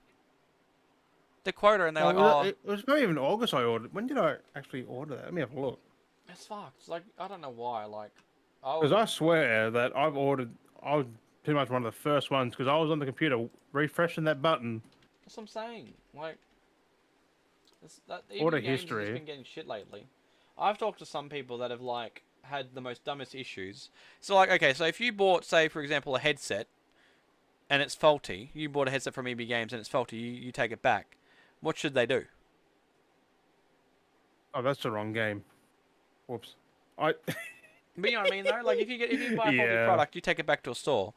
the quota, and they're like, Oh, oh, it was not even August. I ordered. When did I actually order that? Let me have a look. it's fucked. Like, I don't know why. Like, Because I swear that I've ordered. I was pretty much one of the first ones because I was on the computer refreshing that button. that's what I'm saying. Like, Order EB Games has history. just been getting shit lately. I've talked to some people that have like had the most dumbest issues. So like, okay, so if you bought, say, for example, a headset, and it's faulty, you bought a headset from EB Games and it's faulty, you take it back. What should they do? Oh, that's the wrong game. Whoops. I. But you know what I mean, though. Like if you buy a faulty Yeah. product, you take it back to a store.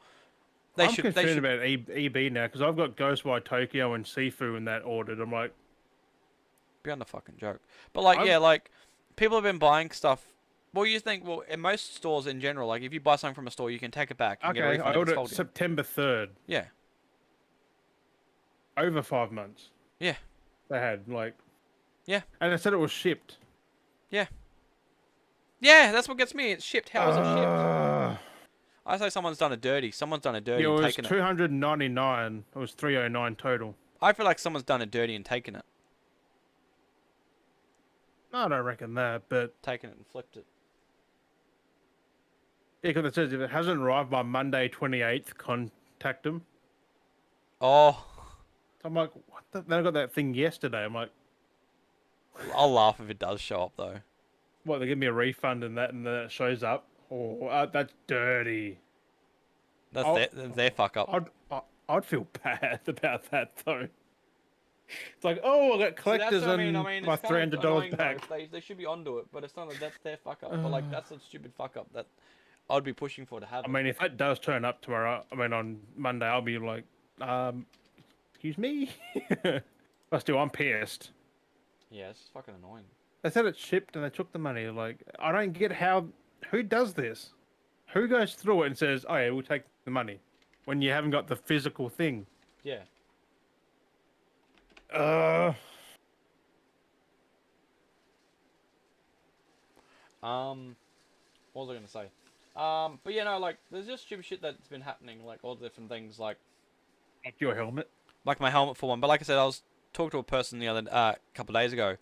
I'm concerned about EB now because I've got Ghostwire Tokyo and Sifu and that ordered. I'm like, beyond the fucking joke. But like, yeah, like people have been buying stuff. Well, you think, well, in most stores in general, like if you buy something from a store, you can take it back and get a okay, refund I if it's ordered faulty. September 3rd. Yeah. Over 5 months. Yeah. They had like. Yeah. And they said it was shipped. Yeah. Yeah, that's what gets me. It's shipped. How is it shipped? I say someone's done a dirty. Someone's done a dirty Yeah, it and was taken it. $299. It was $309 total. I feel like someone's done a dirty and taken it. No, I don't reckon that, but Taken it and flipped it. yeah, because it says if it hasn't arrived by Monday 28th, contact them. Oh, So I'm like, what the? They got that thing yesterday. I'm like, I'll laugh if it does show up though. what? They give me a refund and that, and then it shows up. Oh, that's dirty. That's their fuck up. I'd feel bad about that though. It's like, oh, I got collectors and my it's kind of $300 annoying, back. though. They should be onto it, but it's not like that's their fuck up. But like that's a stupid fuck up that I'd be pushing for to have. I mean, if that does turn up tomorrow, I mean on Monday, I'll be like, excuse me. But still, I'm pissed. Yeah, it's fucking annoying. They said it's shipped and they took the money. Like, I don't get how. Who does this? Who goes through it and says, "Oh yeah, we'll take the money," when you haven't got the physical thing? Yeah. What was I gonna say? But you know, like, there's just stupid shit that's been happening, like all the different things, like Your helmet. my helmet for one. But like I said, I was talking to a person the other couple of days ago,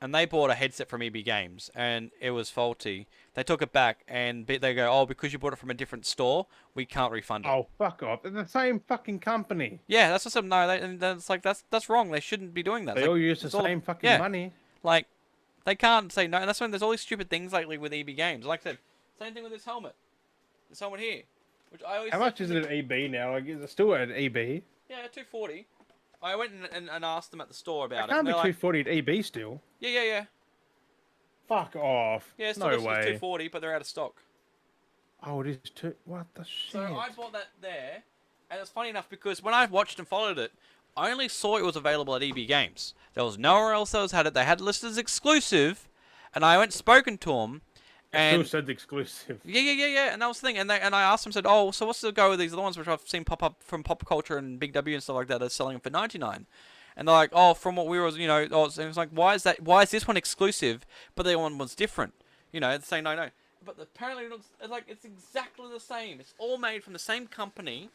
and they bought a headset from EB Games, and it was faulty. They took it back, and they go, "Oh, because you bought it from a different store, we can't refund it." Oh, fuck off. They're the same fucking company. Yeah, that's what I said. No, and that's like that's wrong. They shouldn't be doing that. They It's all like, use the it's all, same fucking yeah, money. like they can't say no. And that's when there's all these stupid things lately with EB Games. Like I said, same thing with this helmet. This helmet here, which I always How said much to is the- it at EB now? Like, is it still at EB? Yeah, 240. I went and asked them at the store about It it. can't And be they're like, 240 at EB still. yeah. Fuck off. Yeah, it's still No listed as way. 240, but they're out of stock. Oh, it is too. What the shit? So I bought that there, and it's funny enough because when I watched and followed it, I only saw it was available at EB Games. There was nowhere else that had it. They had it listed as exclusive, and I went and spoken to them. It And still said exclusive. yeah. And that was the thing. And I asked them, said, "Oh, so what's the go with these other ones which I've seen pop up from Pop Culture and Big W and stuff like that? They're selling them for 99." And they're like, "Oh, from what we were, oh," and it's like, "Why is that? Why is this one exclusive, but the other one was different?" It's saying no. But apparently, it's exactly the same. It's all made from the same company.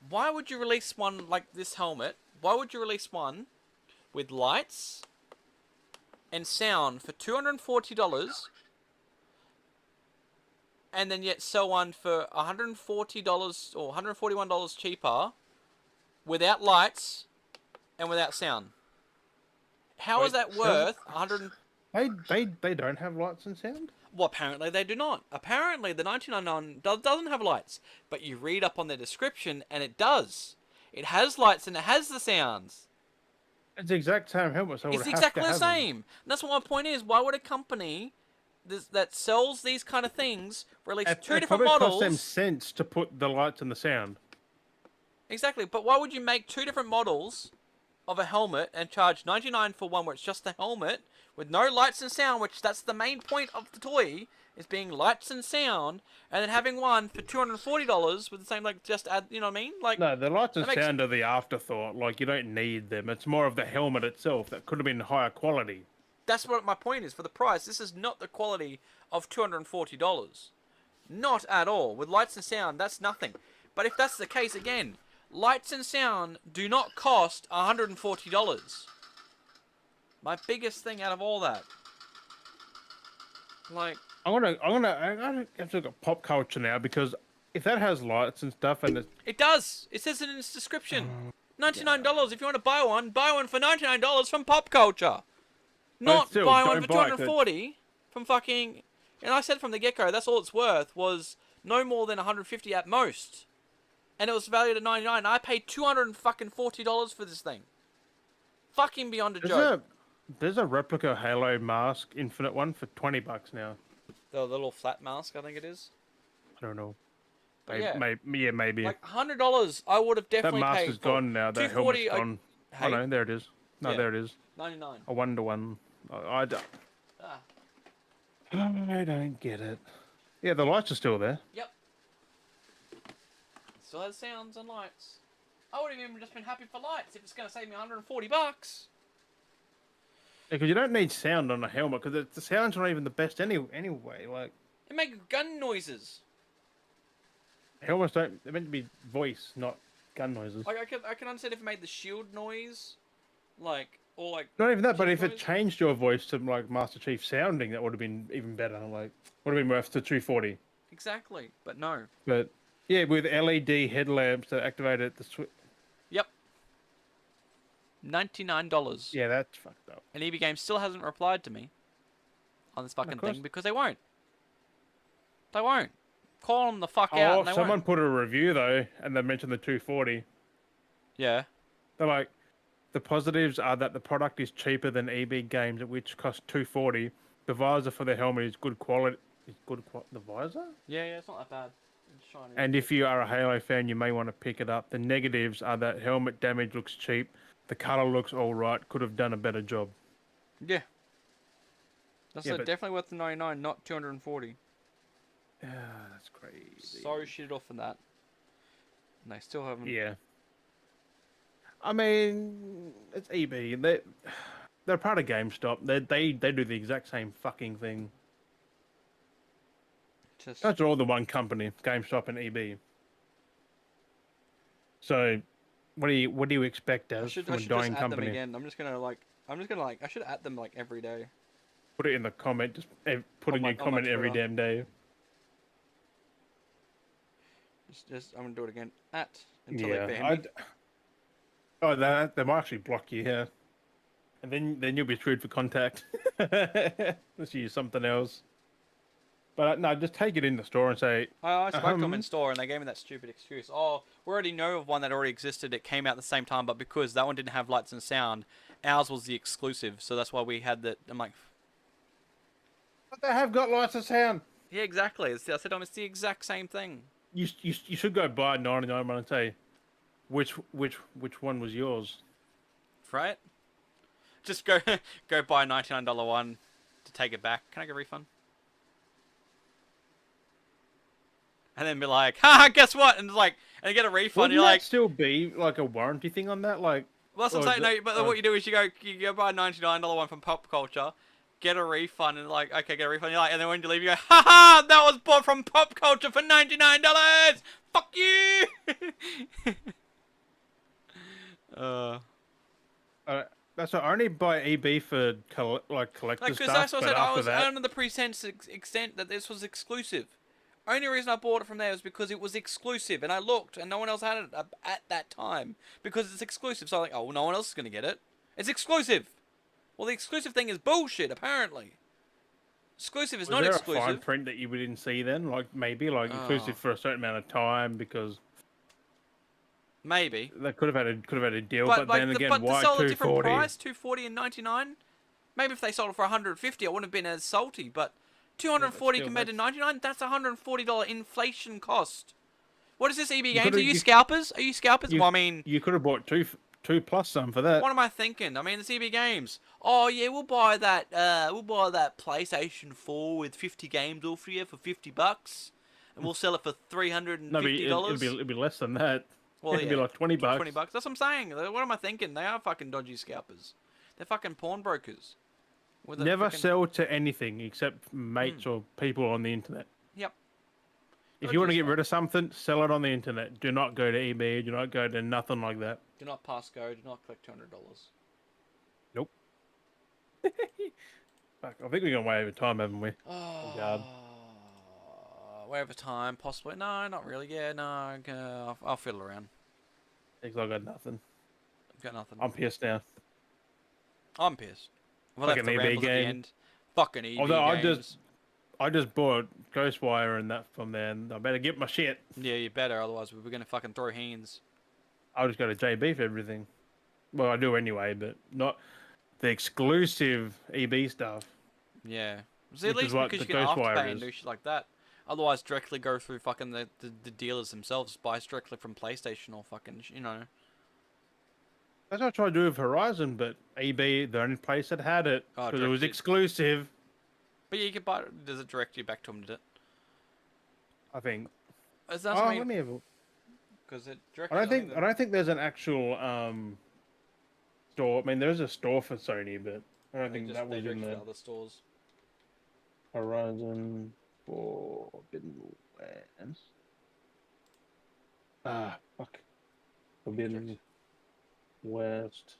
Why would you release one like this helmet? Why would you release one with lights and sound for $240? And then yet sell one for $140 or $141 cheaper without lights and without sound? How is that worth 100? They don't have lights and sound? Well, apparently they do not. Apparently the 1999 doesn't have lights, but you read up on the description and it does. It has lights and it has the sounds. It's the exact same helmet, so It's exactly the same. And that's what my point is. Why would a company that sells these kind of things release two different models? It probably costs them cents to put the lights and the sound. Exactly, but why would you make two different models of a helmet and charge 99 for one where it's just the helmet with no lights and sound, which that's the main point of the toy, is being lights and sound, and then having one for $240 with the same, like, just add, you know what I mean? Like, No, the lights and that makes- sound are the afterthought. Like, you don't need them. It's more of the helmet itself that could have been higher quality. That's what my point is. For the price, this is not the quality of $240. Not at all. With lights and sound, that's nothing. But if that's the case, again, lights and sound do not cost $140. My biggest thing out of all that. Like, I'm gonna have to look at Pop Culture now, because if that has lights and stuff and it's, it does. It says it in its description. $99. If you want to buy one for $99 from Pop Culture. Not still, buy one don't for buy it, 240 from fucking. And I said from the get-go, that's all it's worth, was no more than 150 at most. And it was valued at 99. I paid $240 for this thing. Fucking beyond a joke. there's a replica Halo mask Infinite one for $20 now. The little flat mask, I think it is. I don't know. But yeah. Maybe. Like $100, I would have That definitely mask paid. is gone now. That 240, helmet's gone. Hey, Oh no, there it is. No, Yeah. there it is. 99. A 1-to-1. I don't. Ah, I don't get it. Yeah, the lights are still there. yep. Still has sounds and lights. I would have even just been happy for lights if it's going to save me $140. Yeah, because you don't need sound on a helmet, because the sound's not even the best anyway. Like, It makes gun noises. helmets don't. They're meant to be voice, not gun noises. Like I can understand if it made the shield noise, or Not even that, but if noise. it changed your voice to like Master Chief sounding, that would have been even better. Like, would have been worth the 240. Exactly, but no. But yeah, with LED headlamps that activated the switch. Yep. $99. Yeah, that's fucked up. And EB Games still hasn't replied to me on this fucking course. thing because they won't. They won't. Call them the fuck out. Oh, And they someone won't. put a review though, and they mentioned the 240. Yeah. They're like, the positives are that the product is cheaper than EB Games, which cost 240. The visor for the helmet is good quality. The visor? Yeah, it's not that bad. It's shiny. And if you are a Halo fan, you may want to pick it up. The negatives are that helmet damage looks cheap. The color looks all right. Could have done a better job. Yeah. That's Yeah, but- definitely worth the 99, not 240. That's crazy. So shitted off for that. And they still haven't. Yeah. I mean, it's EB. They're part of GameStop. They do the exact same fucking thing. Just Those are all the one company, GameStop and EB. So, what do you expect I as should from a just dying add company? them again. I'm just gonna I'm just gonna like. I should add them like every day. Put it in the comment. Just put a new On my comment every Twitter. damn day. I'm gonna do it again. At until they Yeah, ban me. Oh, they might actually block you here, and then you'll be screwed for contact. Let's use something else. But no, just take it in the store and say, I spoke to them in store and they gave me that stupid excuse. Oh, we already know of one that already existed. It came out at the same time, but because that one didn't have lights and sound, ours was the exclusive. So that's why we had that. I'm like, but they have got lights and sound. yeah, exactly. I said to them, it's the exact same thing. You should go buy a 99 one and say, which one was yours? Right? Just go go buy a $99 one to take it back. Can I get a refund? And then be like, haha, guess what? And it's like, and get a refund. Wouldn't You're that like, still be like a warranty thing on that? Like, well, that's what or I'm is saying. it, No, but what you do is you go buy a $99 one from Pop Culture, get a refund, and like, okay, get a refund. You're like, and then when you leave, you go, haha, that was bought from Pop Culture for $99. Fuck you. uh. that's what, I only buy EB for collector Like, because stuff. that's what I But said. I after was that, under the pretense extent that this was exclusive. Only reason I bought it from there was because it was exclusive, and I looked, and no one else had it at that time because it's exclusive. So I'm like, oh, well, no one else is gonna get it. It's exclusive. Well, the exclusive thing is bullshit. Apparently, exclusive is was not there a fine exclusive. print that you didn't see then? Like maybe like Oh, exclusive for a certain amount of time because maybe. they could have had a deal. But But like, then again, but to why sell a different 240? price, 240 and 99. Maybe if they sold it for 150, I wouldn't have been as salty. But 240 still, compared to that's 99, that's $140 inflation cost. What is this EB you Games? could Are have you scalpers? Are you scalpers? you Well, I mean, you could have bought two plus some for that. what am I thinking? I mean, it's EB Games. Oh yeah, we'll buy that. We'll buy that PlayStation 4 with 50 games all for you for $50, and we'll sell it for No, but $350. it'd be less than that. Well, It'd be yeah, like 20 bucks. $20. That's what I'm saying. What am I thinking? They are fucking dodgy scalpers. They're fucking pawnbrokers. With a Never frickin- sell to anything except mates or people on the internet. Yep. If you want to Dodgy get as fuck. rid of something, sell it on the internet. Do not go to eBay. Do not go to nothing like that. Do not pass go. Do not collect $200. Nope. Fuck, I think we've gone way over time, haven't we? Oh, God. way over time, possibly. No, not really. Yeah, no, I'll fiddle around. Because I got nothing. I've got nothing. I'm pissed now. I'm pissed. Well, Fucking left the EB rambles at the game. end. Fucking EB Although games. I just bought Ghostwire and that from there, and I better get my shit. Yeah, you better. Otherwise, we're gonna fucking throw hands. I'll just go to JB for everything. Well, I do anyway, but not the exclusive EB stuff. Yeah. See, at Which is least what because the you can Ghostwire afterpay and is. do shit like that. Otherwise, directly go through fucking the dealers themselves. Buy directly from PlayStation or fucking, you know. That's what I tried to do with Horizon, but EB, the only place that had it, Oh, because it was direct- exclusive. But yeah, you can buy it. Does it direct you back to them, did it? I think. That's Oh, let me have a. because it directs I you, don't think there's an actual store. I mean, there's a store for Sony, but I don't think that was in the other stores. Horizon Forbidden Lands. Ah, fuck. Forbidden West.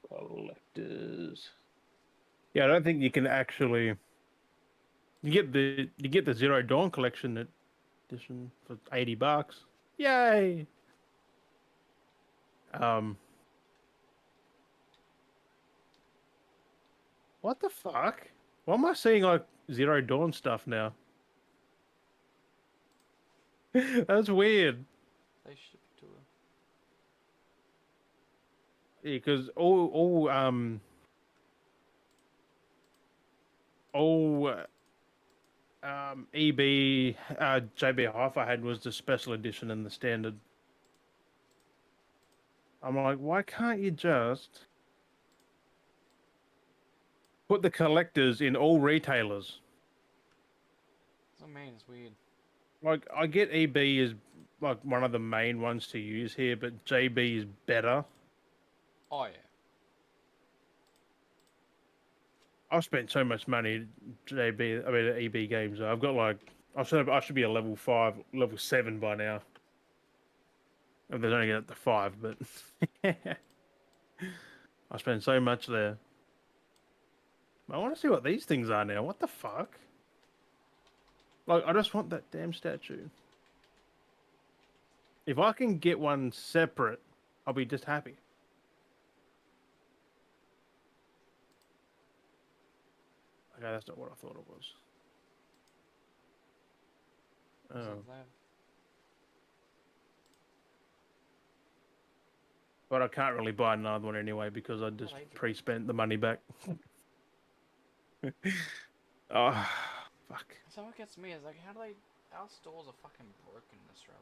Collectors. Yeah, I don't think you can actually. You get the Zero Dawn collection edition for $80. Yay! What the fuck? Why am I seeing like Zero Dawn stuff now? That's weird. They ship it to her. Yeah, because all EB JB Hi-Fi had was the special edition and the standard. I'm like, why can't you just put the collectors in all retailers? That's what I mean. It's weird. Like, I get EB is like one of the main ones to use here, but JB is better. Oh yeah. I've spent so much money at EB games. I've got like I should be a level 5, level 7 by now. If there's only get up to 5, but I spend so much there. I want to see what these things are now. What the fuck? Like, I just want that damn statue. If I can get one separate, I'll be just happy. Okay, that's not what I thought it was. Oh. But I can't really buy another one anyway because I just pre-spent the money back. Oh, fuck. So what gets me is like, how do they? Our stores are fucking broken in Australia.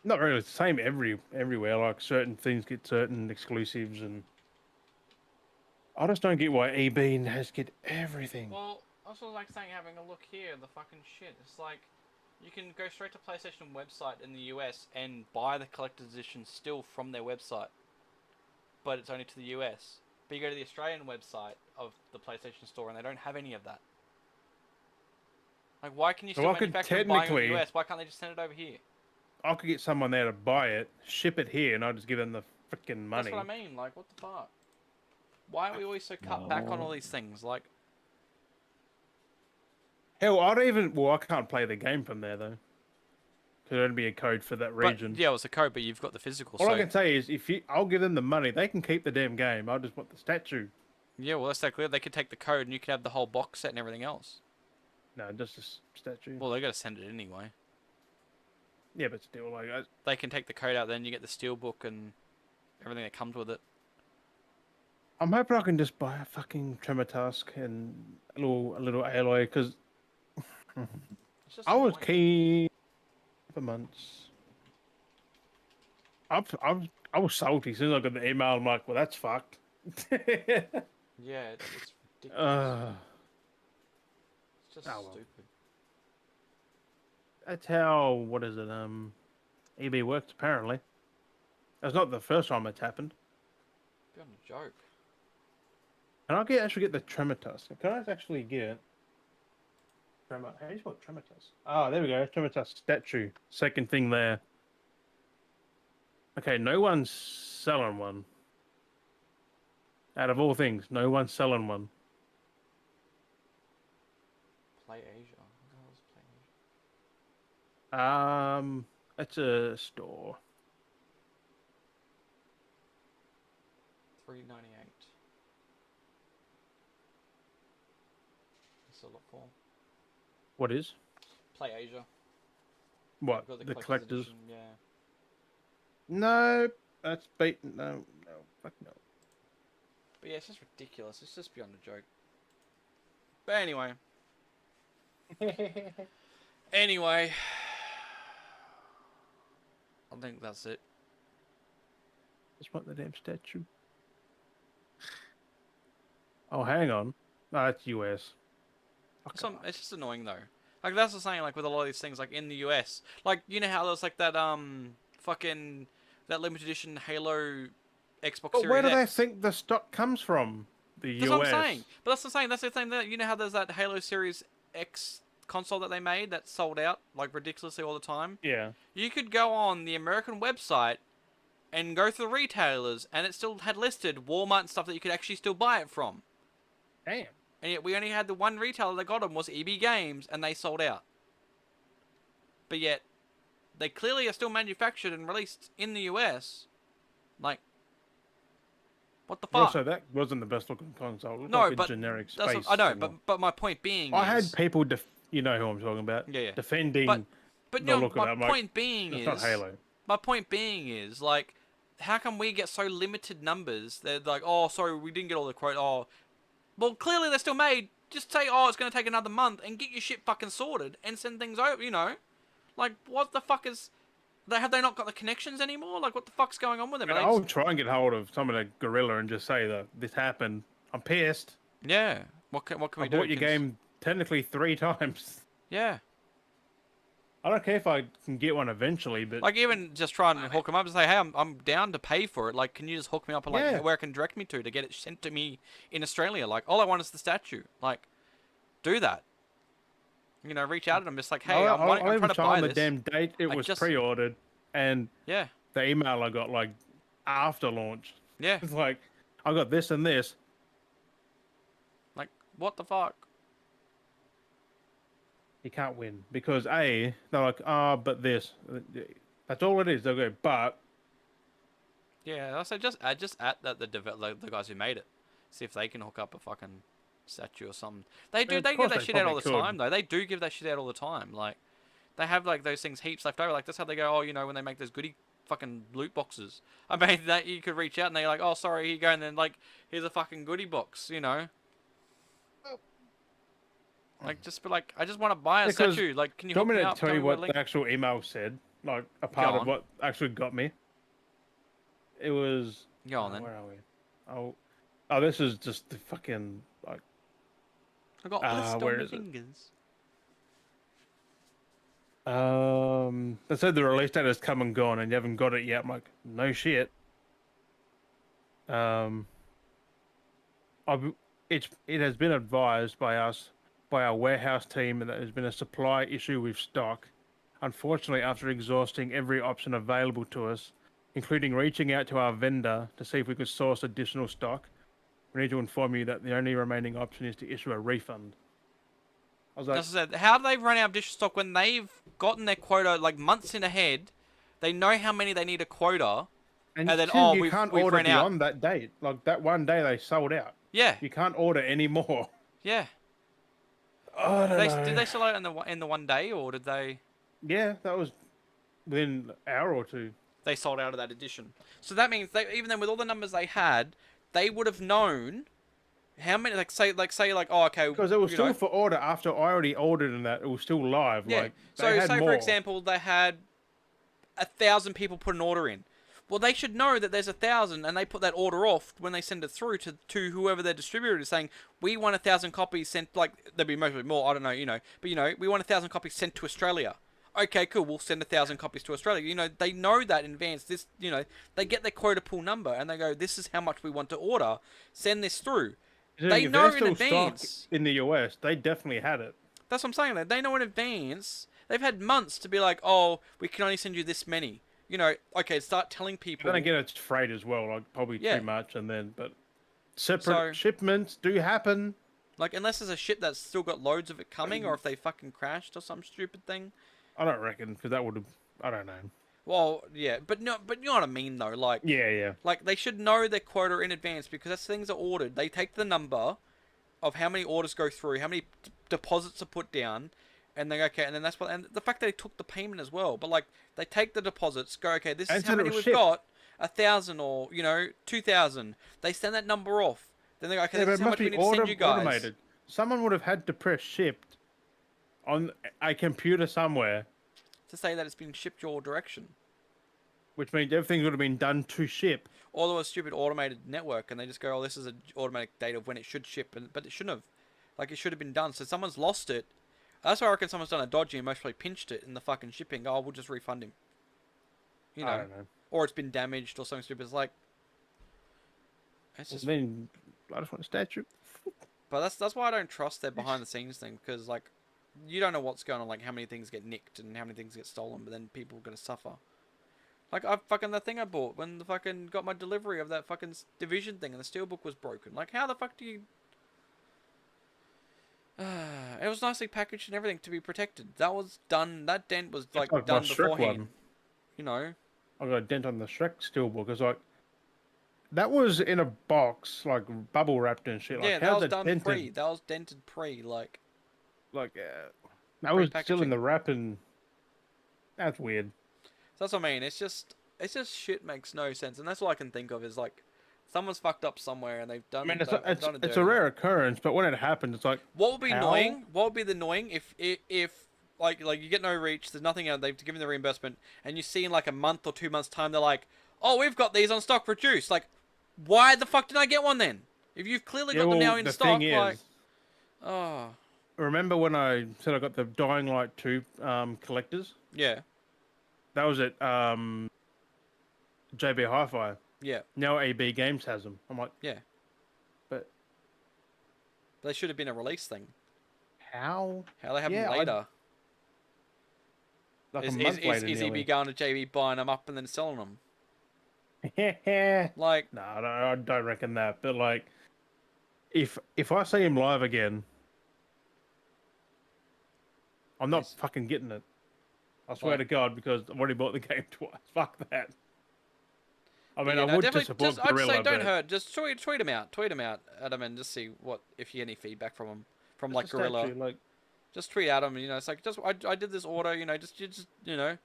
Not really the same everywhere. Like certain things get certain exclusives, and I just don't get why EB has to get everything. Well, I was like saying, having a look here, the fucking shit. It's like, you can go straight to PlayStation website in the US and buy the collector's edition still from their website, but it's only to the US. But you go to the Australian website of the PlayStation Store and they don't have any of that. Like, why can you still manufacture and buy it in the US? Why can't they just send it over here? I could get someone there to buy it, ship it here, and I'll just give them the freaking money. That's what I mean. Like, what the fuck? Why are we always so cut back on all these things? Like, hell, I don't even. Well, I can't play the game from there though. Could only be a code for that region. But, yeah, it's a code, but you've got the physical. All I can say is, I'll give them the money, they can keep the damn game. I just want the statue. Yeah, well, that's that clear. They could take the code and you could have the whole box set and everything else. No, just a statue. Well, they got to send it anyway. Yeah, but still, like they can take the code out, then you get the steelbook and everything that comes with it. I'm hoping I can just buy a fucking Tremor Tusk and a little alloy because I was keen for months. I was salty as soon as I got the email. I'm like, well, that's fucked. Yeah, it's ridiculous. It's just stupid. That's how, what is it, EB works apparently. That's not the first time it's happened. Beyond a joke. Can I actually get the Tremor Tusk? Can I actually get it? How do you spell Tremor Tusk? Oh, there we go. Tremor Tusk statue. Second thing there. Okay, no one's selling one. Out of all things, no one's selling one. Play Asia. What the hell is Play Asia? It's a store. $3.98. That's a lot for. What is? Play Asia. What? The collectors? Edition, yeah. No, that's beaten. No, fuck no. But yeah, it's just ridiculous. It's just beyond a joke. But anyway. Anyway. I think that's it. Just want the damn statue. Oh, hang on. No, it's US. It's just annoying though. Like that's the saying. Like with a lot of these things, like in the US, like you know how there's like that fucking that limited edition Halo Xbox But Series where do they X. think the stock comes from? The US. That's what I'm saying. But that's the saying. That's the thing. That you know how there's that Halo Series X console that they made that sold out like ridiculously all the time. Yeah. You could go on the American website and go through the retailers, and it still had listed Walmart and stuff that you could actually still buy it from. Damn. And yet we only had the one retailer that got them was EB Games, and they sold out. But yet, they clearly are still manufactured and released in the US. Like, what the fuck? Also, that wasn't the best looking console. It looked No, like a but generic that's space. what, I know, but my point being I is... had people, you know who I'm talking about. Yeah. Defending but the no, look of that. my point being is... It's not Halo. My point being is, like, how come we get so limited numbers? They're like, oh, sorry, we didn't get all the quote. Oh, well, clearly they're still made. Just say, oh, it's going to take another month and get your shit fucking sorted and send things over, you know? Like, what the fuck is... Have they not got the connections anymore? Like, what the fuck's going on with them? I'll try and get hold of some of the Gorilla and just say that this happened. I'm pissed. Yeah. What can we do? I bought your game technically 3 times. Yeah. I don't care if I can get one eventually, but... Like, even just try and hook them up and say, hey, I'm down to pay for it. Like, can you just hook me up and, like, where I can direct me to get it sent to me in Australia? Like, all I want is the statue. Like, do that. You know, reach out to them. Just like, hey, I'm trying to buy this. The damn date. It was pre-ordered. And yeah, the email I got, like, after launch. Yeah. It's like, I got this and this. Like, what the fuck? You can't win because they're like, oh, but this. That's all it is. They'll go, but Yeah, so just at the guys who made it. See if they can hook up a fucking statue or something. They do. of They give course that they shit out probably all the could. time, though. They do give that shit out all the time. Like, they have like those things heaps left over. Like that's how they go. Oh, you know, when they make those goodie fucking loot boxes. I mean, that you could reach out and they're like, oh, sorry, here you go, and then like, here's a fucking goodie box. You know. Like, just be like, I just want to buy a Because statue. Like, can you do you hook want me me to up? tell Tell you me where what link. the actual email said? Like a Go part of on. what actually got me. It was. Go on then. Where are we? Oh, this is just the fucking like. I got blister Where on my is it? fingers. They said the release date has come and gone, and you haven't got it yet. I'm like, no shit. Um, it has been advised by our warehouse team, that there's been a supply issue with stock. Unfortunately, after exhausting every option available to us, including reaching out to our vendor to see if we could source additional stock, we need to inform you that the only remaining option is to issue a refund. I was like, As I said, how do they run out of dish stock when they've gotten their quota like months in ahead? They know how many they need a quota, and then two, you we've can't we've order ran out. beyond that date. Like that one day they sold out. Yeah, You can't order any more. yeah. I don't know. Did they sell out in the one day, or did they? Yeah, that was within an hour or two. They sold out of that edition. So that means they, even then with all the numbers they had, they would have known how many. Like oh okay, Because it was you still know, for order after I already ordered, and that it was still live. yeah. Like they So had say more. for example they had 1,000 people put an order in. Well, they should know that there's 1,000, and they put that order off when they send it through to whoever their distributor is, saying we want 1,000 copies sent. Like there'd be mostly more, I don't know, you know, but you know, we want 1,000 copies sent to Australia. Okay, cool. We'll send 1,000 copies to Australia. You know, they know that in advance. This, you know, they get their quota pool number and they go, this is how much we want to order. Send this through. They If know there's in still stock advance. in the US, they definitely had it. That's what I'm saying. They know in advance. They've had months to be like, oh, we can only send you this many. You know, okay, start telling people. Then again, it's freight as well, like probably Yeah. too much, and then but separate So- shipments do happen. Like, unless there's a ship that's still got loads of it coming, or if they fucking crashed or some stupid thing. I don't reckon because that would have. I don't know. Well, yeah, but no, but you know what I mean though. Like, Yeah. like they should know their quota in advance because as things are ordered, they take the number of how many orders go through, how many deposits are put down, and they go, okay, and then that's what, and the fact that they took the payment as well. But like, they take the deposits, go, okay, this And is how said it many was we've shipped. got, 1,000 or 2,000. They send that number off. Then they go, okay, Yeah, but this it is how must much we be need to send you guys. automated. Someone would have had to press shipped on a computer somewhere, To say that it's been shipped your direction. which means everything would have been done to ship. Or there was a stupid automated network, and they just go, "Oh, this is an automatic date of when it should ship," but it shouldn't have. Like it should have been done. So someone's lost it. That's why I reckon someone's done a dodgy and most probably pinched it in the fucking shipping. Oh, we'll just refund him. You know, I don't know. or it's been damaged or something stupid. It's like, it's just. Then I just want a statue. But that's why I don't trust their behind the scenes thing because like, you don't know what's going on. Like how many things get nicked and how many things get stolen, but then people are gonna suffer. Like I fucking that thing I bought when the fucking got my delivery of that fucking division thing and the steelbook was broken. Like how the fuck do you? It was nicely packaged and everything to be protected. That was done. That dent was like Like my done Shrek beforehand. one. You know. I got a dent on the Shrek steelbook. It's like that was in a box, like bubble wrapped and shit. Like, Yeah, that how's was done dented? pre. That was dented pre. Like. That was still Pre-packaging. in the wrap, and that's weird. So that's what I mean. It's just shit makes no sense, and that's all I can think of is like, someone's fucked up somewhere and they've done. I mean, it's done a rare occurrence, but when it happens, it's like What would be how? annoying? What would be the annoying if like you get no reach, there's nothing out, they've given the reimbursement, and you see in like a month or 2 months time they're like, oh, we've got these on stock for juice. Like, why the fuck did I get one then? If you've clearly got them now in the stock, thing like, is, oh remember when I said I got the Dying Light 2 collectors? yeah, That was at JB Hi-Fi. yeah, Now AB Games has them. I'm like, yeah. but They should have been a release thing. how? How they have Yeah, them later? Like Is a month later, EB nearly. going to JB buying them up and then selling them? Yeah. Like, No, I don't reckon that. But like, if I see him live again, I'm not he's- fucking getting it. I swear like, to God, because I've already bought the game twice. Fuck that. I but mean, yeah, I no, would to definitely. support Just I'd say Gorilla, don't but hurt. Just tweet him out. Tweet him out at him and just see what if you get any feedback from him from just like a Gorilla. statue. Like, Just tweet at him. You know, it's like just I did this order. You know, just you know,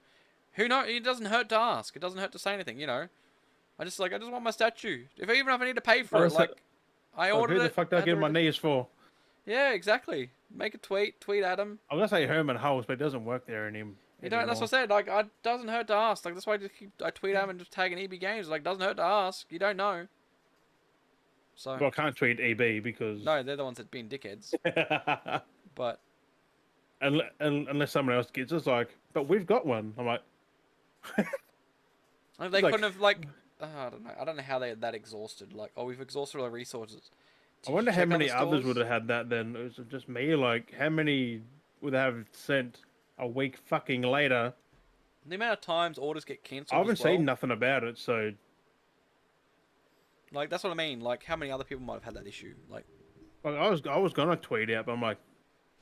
who know? It doesn't hurt to ask. It doesn't hurt to say anything. You know, I just want my statue. Even if I need to pay for it, honestly, like I like ordered who the it. fuck do I I had to give my order. knees for? Yeah, exactly. Make a tweet. Tweet at him. I'm gonna say Herman Hulse, but it doesn't work there You don't. That's what anymore. I said. Like, it doesn't hurt to ask. Like, that's why I tweet at him and just tag an EB Games. Like, doesn't hurt to ask. You don't know. So Well, I can't tweet EB because no, they're the ones that being dickheads. But unless someone else gets it's like, but we've got one. I'm like, they like, couldn't have like. I don't know. I don't know how they're that exhausted. Like, oh, we've exhausted our resources. I Did you wonder how check out many the others stores? would have had that then. It was just me. Like, how many would have sent a week fucking later? The amount of times orders get I cancelled haven't as well. seen nothing about it, so Like, that's what I mean. Like, how many other people might have had that issue? Like, like, I was gonna tweet out, but I'm like,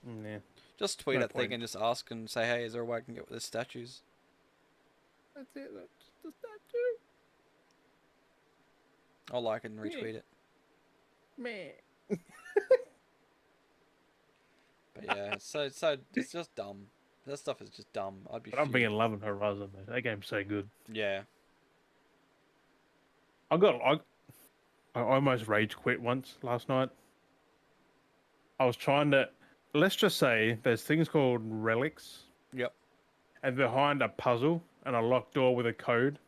nah. just tweet No at thing point. and just ask and say, hey, is there a way I can get the statues? That's it. That's the statue. I'll like it and retweet it. Man. But yeah, so it's just dumb. That stuff is just dumb. I'd be. But I'm fuming. being loving Horizon, man. That game's so good. Yeah. I almost rage quit once last night. I was trying to, let's just say, there's things called relics, Yep. and behind a puzzle and a locked door with a code.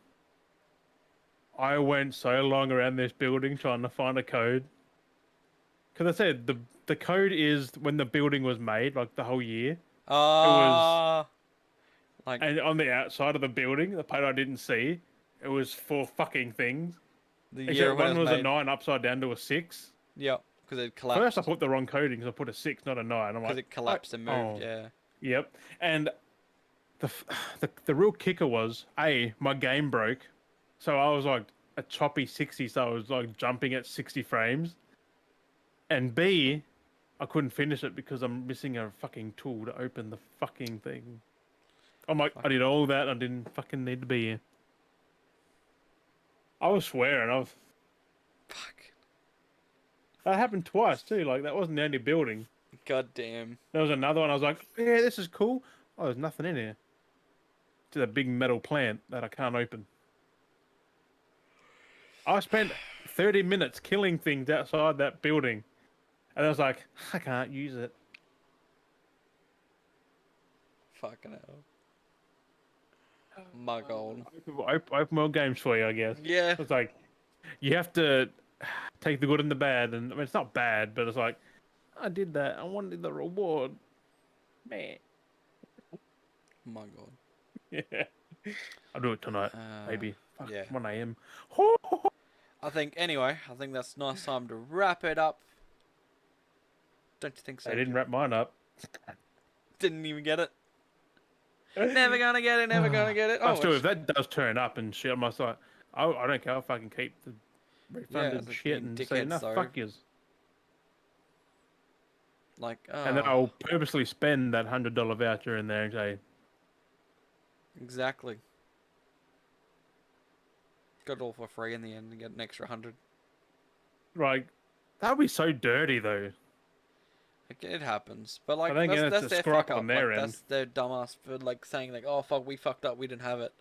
I went so long around this building trying to find a code. Because I said the code is when the building was made, like the whole year. Ah. Like And on the outside of the building, the part I didn't see, it was four fucking things. the year Except when it one was was a made. 9 upside down to a 6. Yep. Because it First, collapsed. I put the wrong coding because I put a 6, not a 9. I'm Because like, it collapsed and moved. oh, Yeah. yep. And the real kicker was, A, my game broke. So I was like a choppy 60, so I was like jumping at 60 frames. And B, I couldn't finish it because I'm missing a fucking tool to open the fucking thing. I'm like, I did all that, I didn't fucking need to be here. I was swearing, Fuck. that happened twice too, like that wasn't the only building. God damn. There was another one, I was like, yeah, this is cool. Oh, there's nothing in here. Just a big metal plant that I can't open. I spent 30 minutes killing things outside that building. And I was like, I can't use it. Fucking hell. Mug on. Open world games for you, I guess. Yeah. It's like, you have to take the good and the bad. And I mean, it's not bad, but it's like, I did that. I wanted the reward. Man. Mug on. Yeah. I'll do it tonight, maybe. Yeah. 1 a.m. I think that's nice time to wrap it up. Don't you think so? I didn't wrap mine up. Didn't even get it. Never gonna get it. Never gonna get it. Oh, Oh, still, if that does turn up and shit, I must like, I don't care. I'll fucking keep the refunded it's shit being and say, dickheads, no, though. fuck yous. like. And then I'll purposely spend that $100 voucher in there and say, Exactly. Got it all for free in the end and get an extra 100. like, that would be so dirty though. Like, it happens, but like I think it's that's a their screw up fuck up. on their Like, end. that's their dumbass for like saying like, oh fuck, we fucked up, we didn't have it.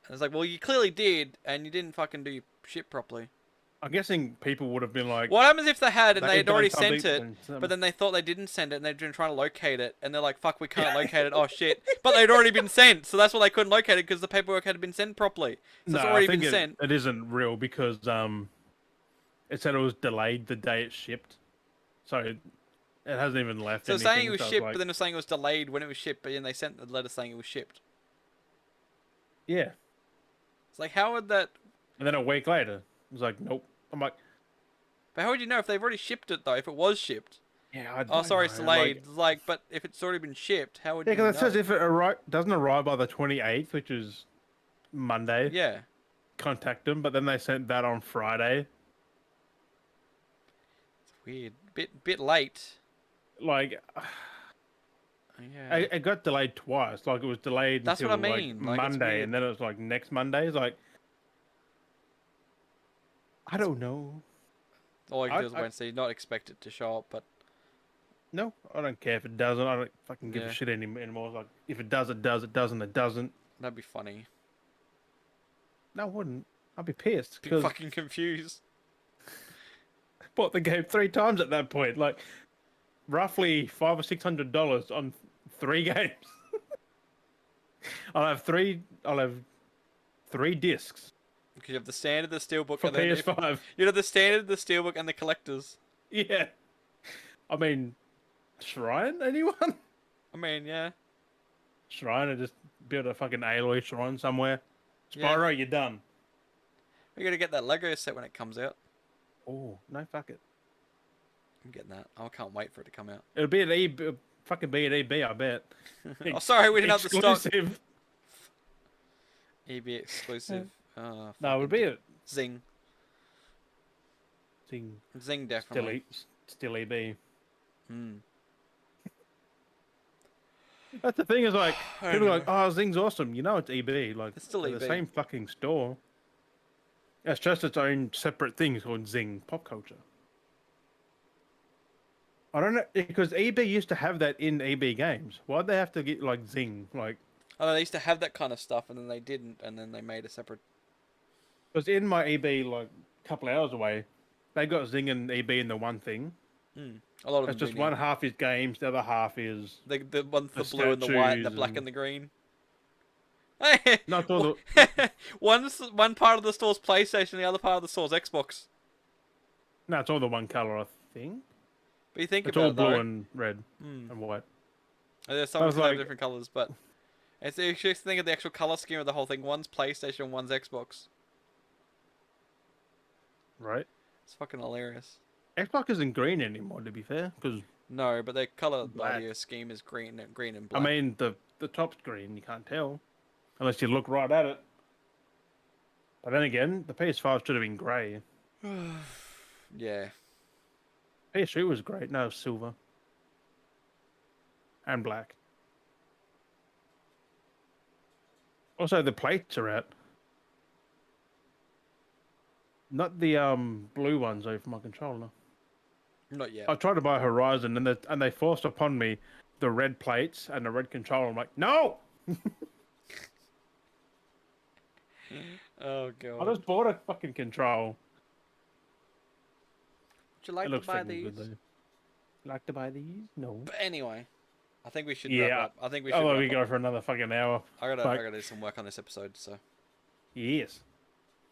And it's like, well, you clearly did, and you didn't fucking do your shit properly. I'm guessing people would have been like, What happens if they had and they they've had done already sent something it, and some- but then they thought they didn't send it, and they've been trying to locate it, and they're like, fuck, we can't locate it. Oh shit! But they'd already been sent, so that's why they couldn't locate it because the paperwork had been sent properly. So it's no, already I think been sent. it isn't real because it said it was delayed the day it shipped, so it hasn't even left. So saying it anything, was so I shipped, like, but then it's saying it was delayed when it was shipped, but then they sent the letter saying it was shipped. yeah. It's like, how would that? And then a week later, it was like, nope. I'm like, But how would you know if they've already shipped it though? If it was shipped? yeah, I Oh, don't sorry, know. it's delayed. Like, but if it's already been shipped, how would Yeah, you because it know? says if it doesn't arrive by the 28th, which is Monday, Yeah. contact them, but then they sent that on Friday. It's weird. Bit late. Like, Yeah. it got delayed twice. Like, it was delayed That's what until I mean. like Like, it's Monday, weird. and then it was like next Monday. It's like, I don't know. All I can do is I- Wednesday. Not expect it to show up, but No, I don't care if it doesn't. I don't fucking give Yeah. a shit anymore. It's like, if it does, it does. It doesn't, it doesn't. that'd be funny. No, I wouldn't. I'd be pissed Be because fucking confused. I bought the game 3 times at that point. Like, roughly $500 or $600 on 3 games. I'll have three discs Because you have the standard, the steelbook, for and then PS5. you have the standard, the steelbook, and the collectors. Yeah. I mean, Shrine, anyone? I mean, yeah. Shrine, and just build a fucking Aloy shrine somewhere. Yeah. Spyro, you're done. We gotta get that Lego set when it comes out. Oh, no, fuck it. I'm getting that. I can't wait for it to come out. It'll be fucking be an EB, I bet. Oh, sorry, we didn't have the stock. Exclusive. EB exclusive. No, it would fucking be a Zing. thing. Zing, definitely. Still EB. Hmm. That's the thing is like I don't people are like, know. oh, Zing's awesome. You know it's EB. Like It's still they're EB. the same fucking store. It's just its own separate thing called Zing Pop Culture. I don't know because EB used to have that in EB games. Why'd they have to get like Zing? Like Oh, they used to have that kind of stuff, and then they didn't, and then they made a separate. because in my EB like a couple of hours away, they got Zing and EB in the one thing. A lot of It's them just do one now. half is games, the other half is The one's the the blue and the white, and the statues black and- and the green. not all the. One part of the store's PlayStation, the other part of the store's Xbox. No, it's all the one color, I think. But you think It's about all it, blue though. and red and white. There's some I was that have like- different colors, but it's if you think of the actual color scheme of the whole thing. One's PlayStation, one's Xbox. Right. It's fucking hilarious. Xbox isn't green anymore, to be fair, because No, but their color Black. scheme is green and I black. mean the top's green. You can't tell unless you look right at it. But then again, the PS5 should have been grey. Yeah. PS3 was great. No, silver and black. Also, the plates are out. Not the blue ones though for my controller. Not yet. I tried to buy Horizon and they forced upon me the red plates and the red controller. I'm like, no! Oh I god. just bought a fucking control. Would you like It to looks buy fucking these? good though. Like to buy these? No. But anyway, I think we should Yeah. wrap up. I think we should. Although we wrap go up. for another fucking hour. I Fuck. gotta do some work on this episode. So Yes.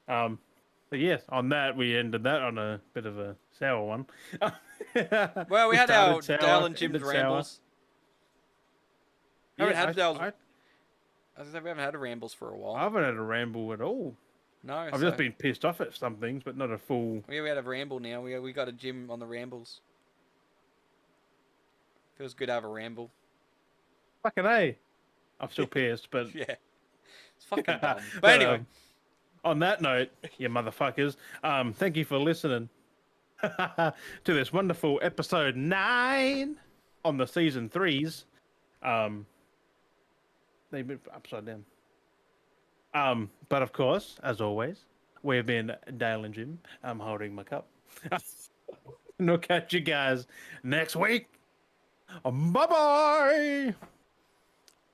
But yes, on that we ended that on a bit of a sour one. well, we had our started sour, Dale and Jim's ended sour. rambles. Haven't had Dale's. I I was gonna say we haven't had a rambles for a while. haven't had a ramble at all. No, I've so- just been pissed off at some things, but not a full. Yeah, we had a ramble now. We got a Jim on the rambles. Feels good to have a ramble. Fucking A. I'm still pissed, but Yeah, it's fucking dumb. But anyway, on that note, you motherfuckers, thank you for listening to this wonderful episode 9 on the season 3s. They've been upside down. But of course, as always, we've been Dale and Jim. I'm holding my cup. And we'll catch you guys next week. Bye bye.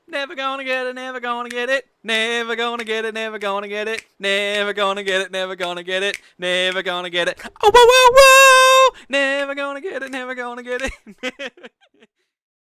never gonna get it, never gonna get it, never gonna get it, never gonna get it, never gonna get it, never gonna get it, never gonna get it. Oh, whoa, whoa, whoa! Never gonna get it, never gonna get it.